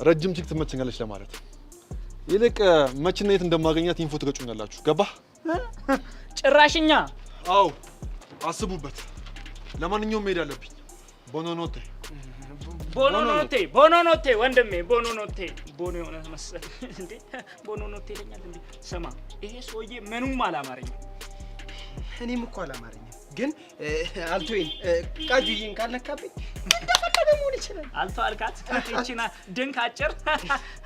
ረጅም ቺክ ትመቸኛለች ለማለት። ይልቅ መችና የት እንደማገኛት ኢንፎ ትገጩኛላችሁ። ገባህ? ጭራሽኛ? አዎ አስቡበት። ለማንኛውም መሄድ አለብኝ። ቦኖኖቴ ወንድሜ ቦኖኖቴ። ቦኖ የሆነ መሰል እንዴ? ቦኖኖቴ ይለኛል እንዴ? ስማ ይሄ ሰውዬ ምኑም አላማረኝም። እኔም እኮ አላማረኝም። ግን አልቶይን ቃጁዬን ካልነካብኝ እንደፈለገ መሆን ይችላል። አልቶ አልካት እቺና ድንክ አጭር።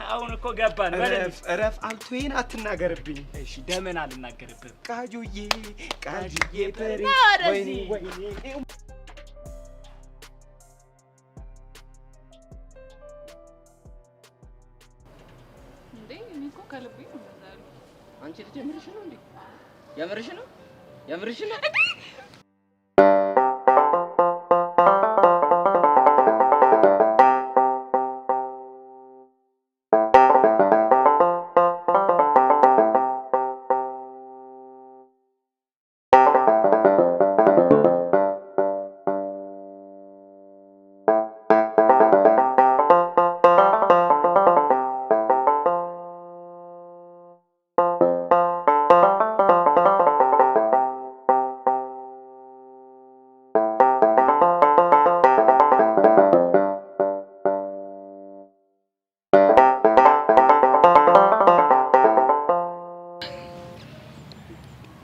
አሁን እኮ ገባን። እረፍ አልቶይን አትናገርብኝ። እሺ ደምን አልናገርብህ። ቃጁዬ ፐሪ ወይኔ እንዴ እኔ እኮ ከልቤ ነው እንደዛለው። አንቺ ልጅ የምርሽ ነው እንዴ? የምርሽ ነው? የምርሽ ነው?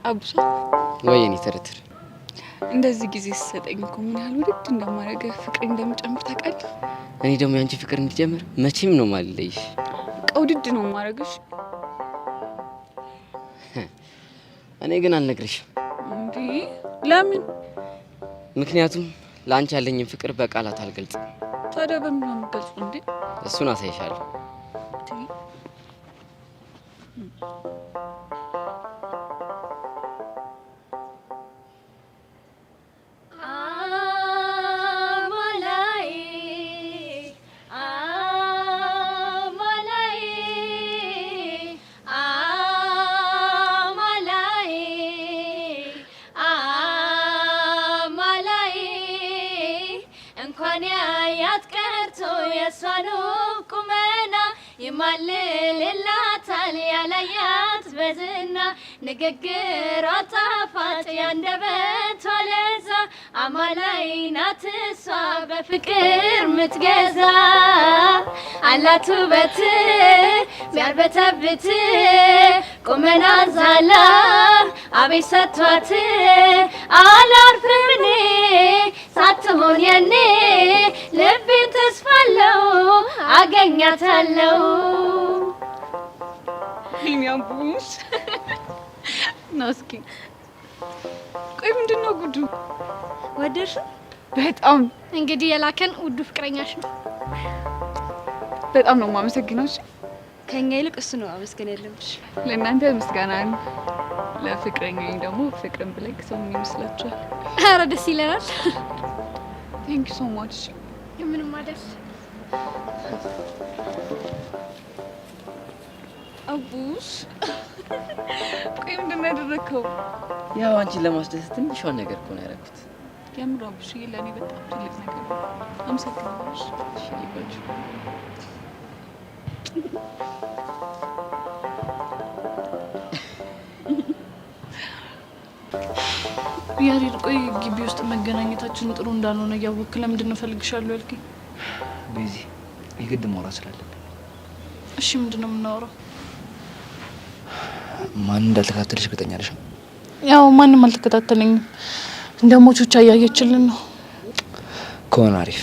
አቡሻ ወይኔ ተረተር እንደዚህ ጊዜ ሲሰጠኝ እኮ ምን ያህል ውድድ እንደማረገ ፍቅር እንደምጨምር ታውቃለህ። እኔ ደግሞ ያንቺ ፍቅር እንዲጀምር መቼም ነው ማልለይሽ። ውድድ ነው ማረግሽ። እኔ ግን አልነግርሽም። እንዴ ለምን? ምክንያቱም ለአንቺ ያለኝን ፍቅር በቃላት አልገልጽም። ታዲያ በምን ነው የምገልጸው እንዴ? እሱን አሳይሻለሁ። ይማልልላታል ያላያት በዝና ንግግሯ ጣፋጭ ያንደበቷ ለዛ አማላይ ናት እሷ በፍቅር ምትገዛ አላት ውበት ሚያርበተብት ቁመና ዛላ አቤት ሰጥቷት አላርፍም እኔ ሳትሆን የኔ ልቤ ተስፋለው አገኛታለው። የሚያቡሽ ነው። እስኪ ቆይ ምንድነው ጉዱ? ወደድሽ? በጣም እንግዲህ የላከን ውዱ ፍቅረኛሽ ነው። በጣም ነው የማመሰግነው። ከኛ ይልቅ እሱ ነው አመስገን ያለብሽ። ለእናንተ ምስጋና ነው፣ ለፍቅረኛዬ ደግሞ ፍቅርን ብለክ ሰው ምን ይመስላችኋል? ኧረ ደስ ይለናል። ቴንክ ዩ ሶ ማች። ምንም አይደል። አቡሽ ቆይ ምንድን ነው ያደረግከው? ያው አንቺን ለማስደሰት ትንሿን ነገር እኮ ነው ያደረኩት። የምር አቡሽ ለእኔ በጣም ትልቅ ነገር ነው። አመሰግናለሁ። እሺ ይባችሁ። ያሬድ ቆይ ግቢ ውስጥ መገናኘታችን ጥሩ እንዳልሆነ እያወቅክ ለምንድን ነው እፈልግሻለሁ ያልከኝ? ቤዚ የግድ ማውራት ስላለብን። እሺ ምንድን ነው የምናወራው? ማን እንዳልተከታተልሽ እርግጠኛ ነሽ? ያው ማንም አልተከታተለኝም። እንደ ሞቾቻ እያየችልን ነው ከሆነ አሪፍ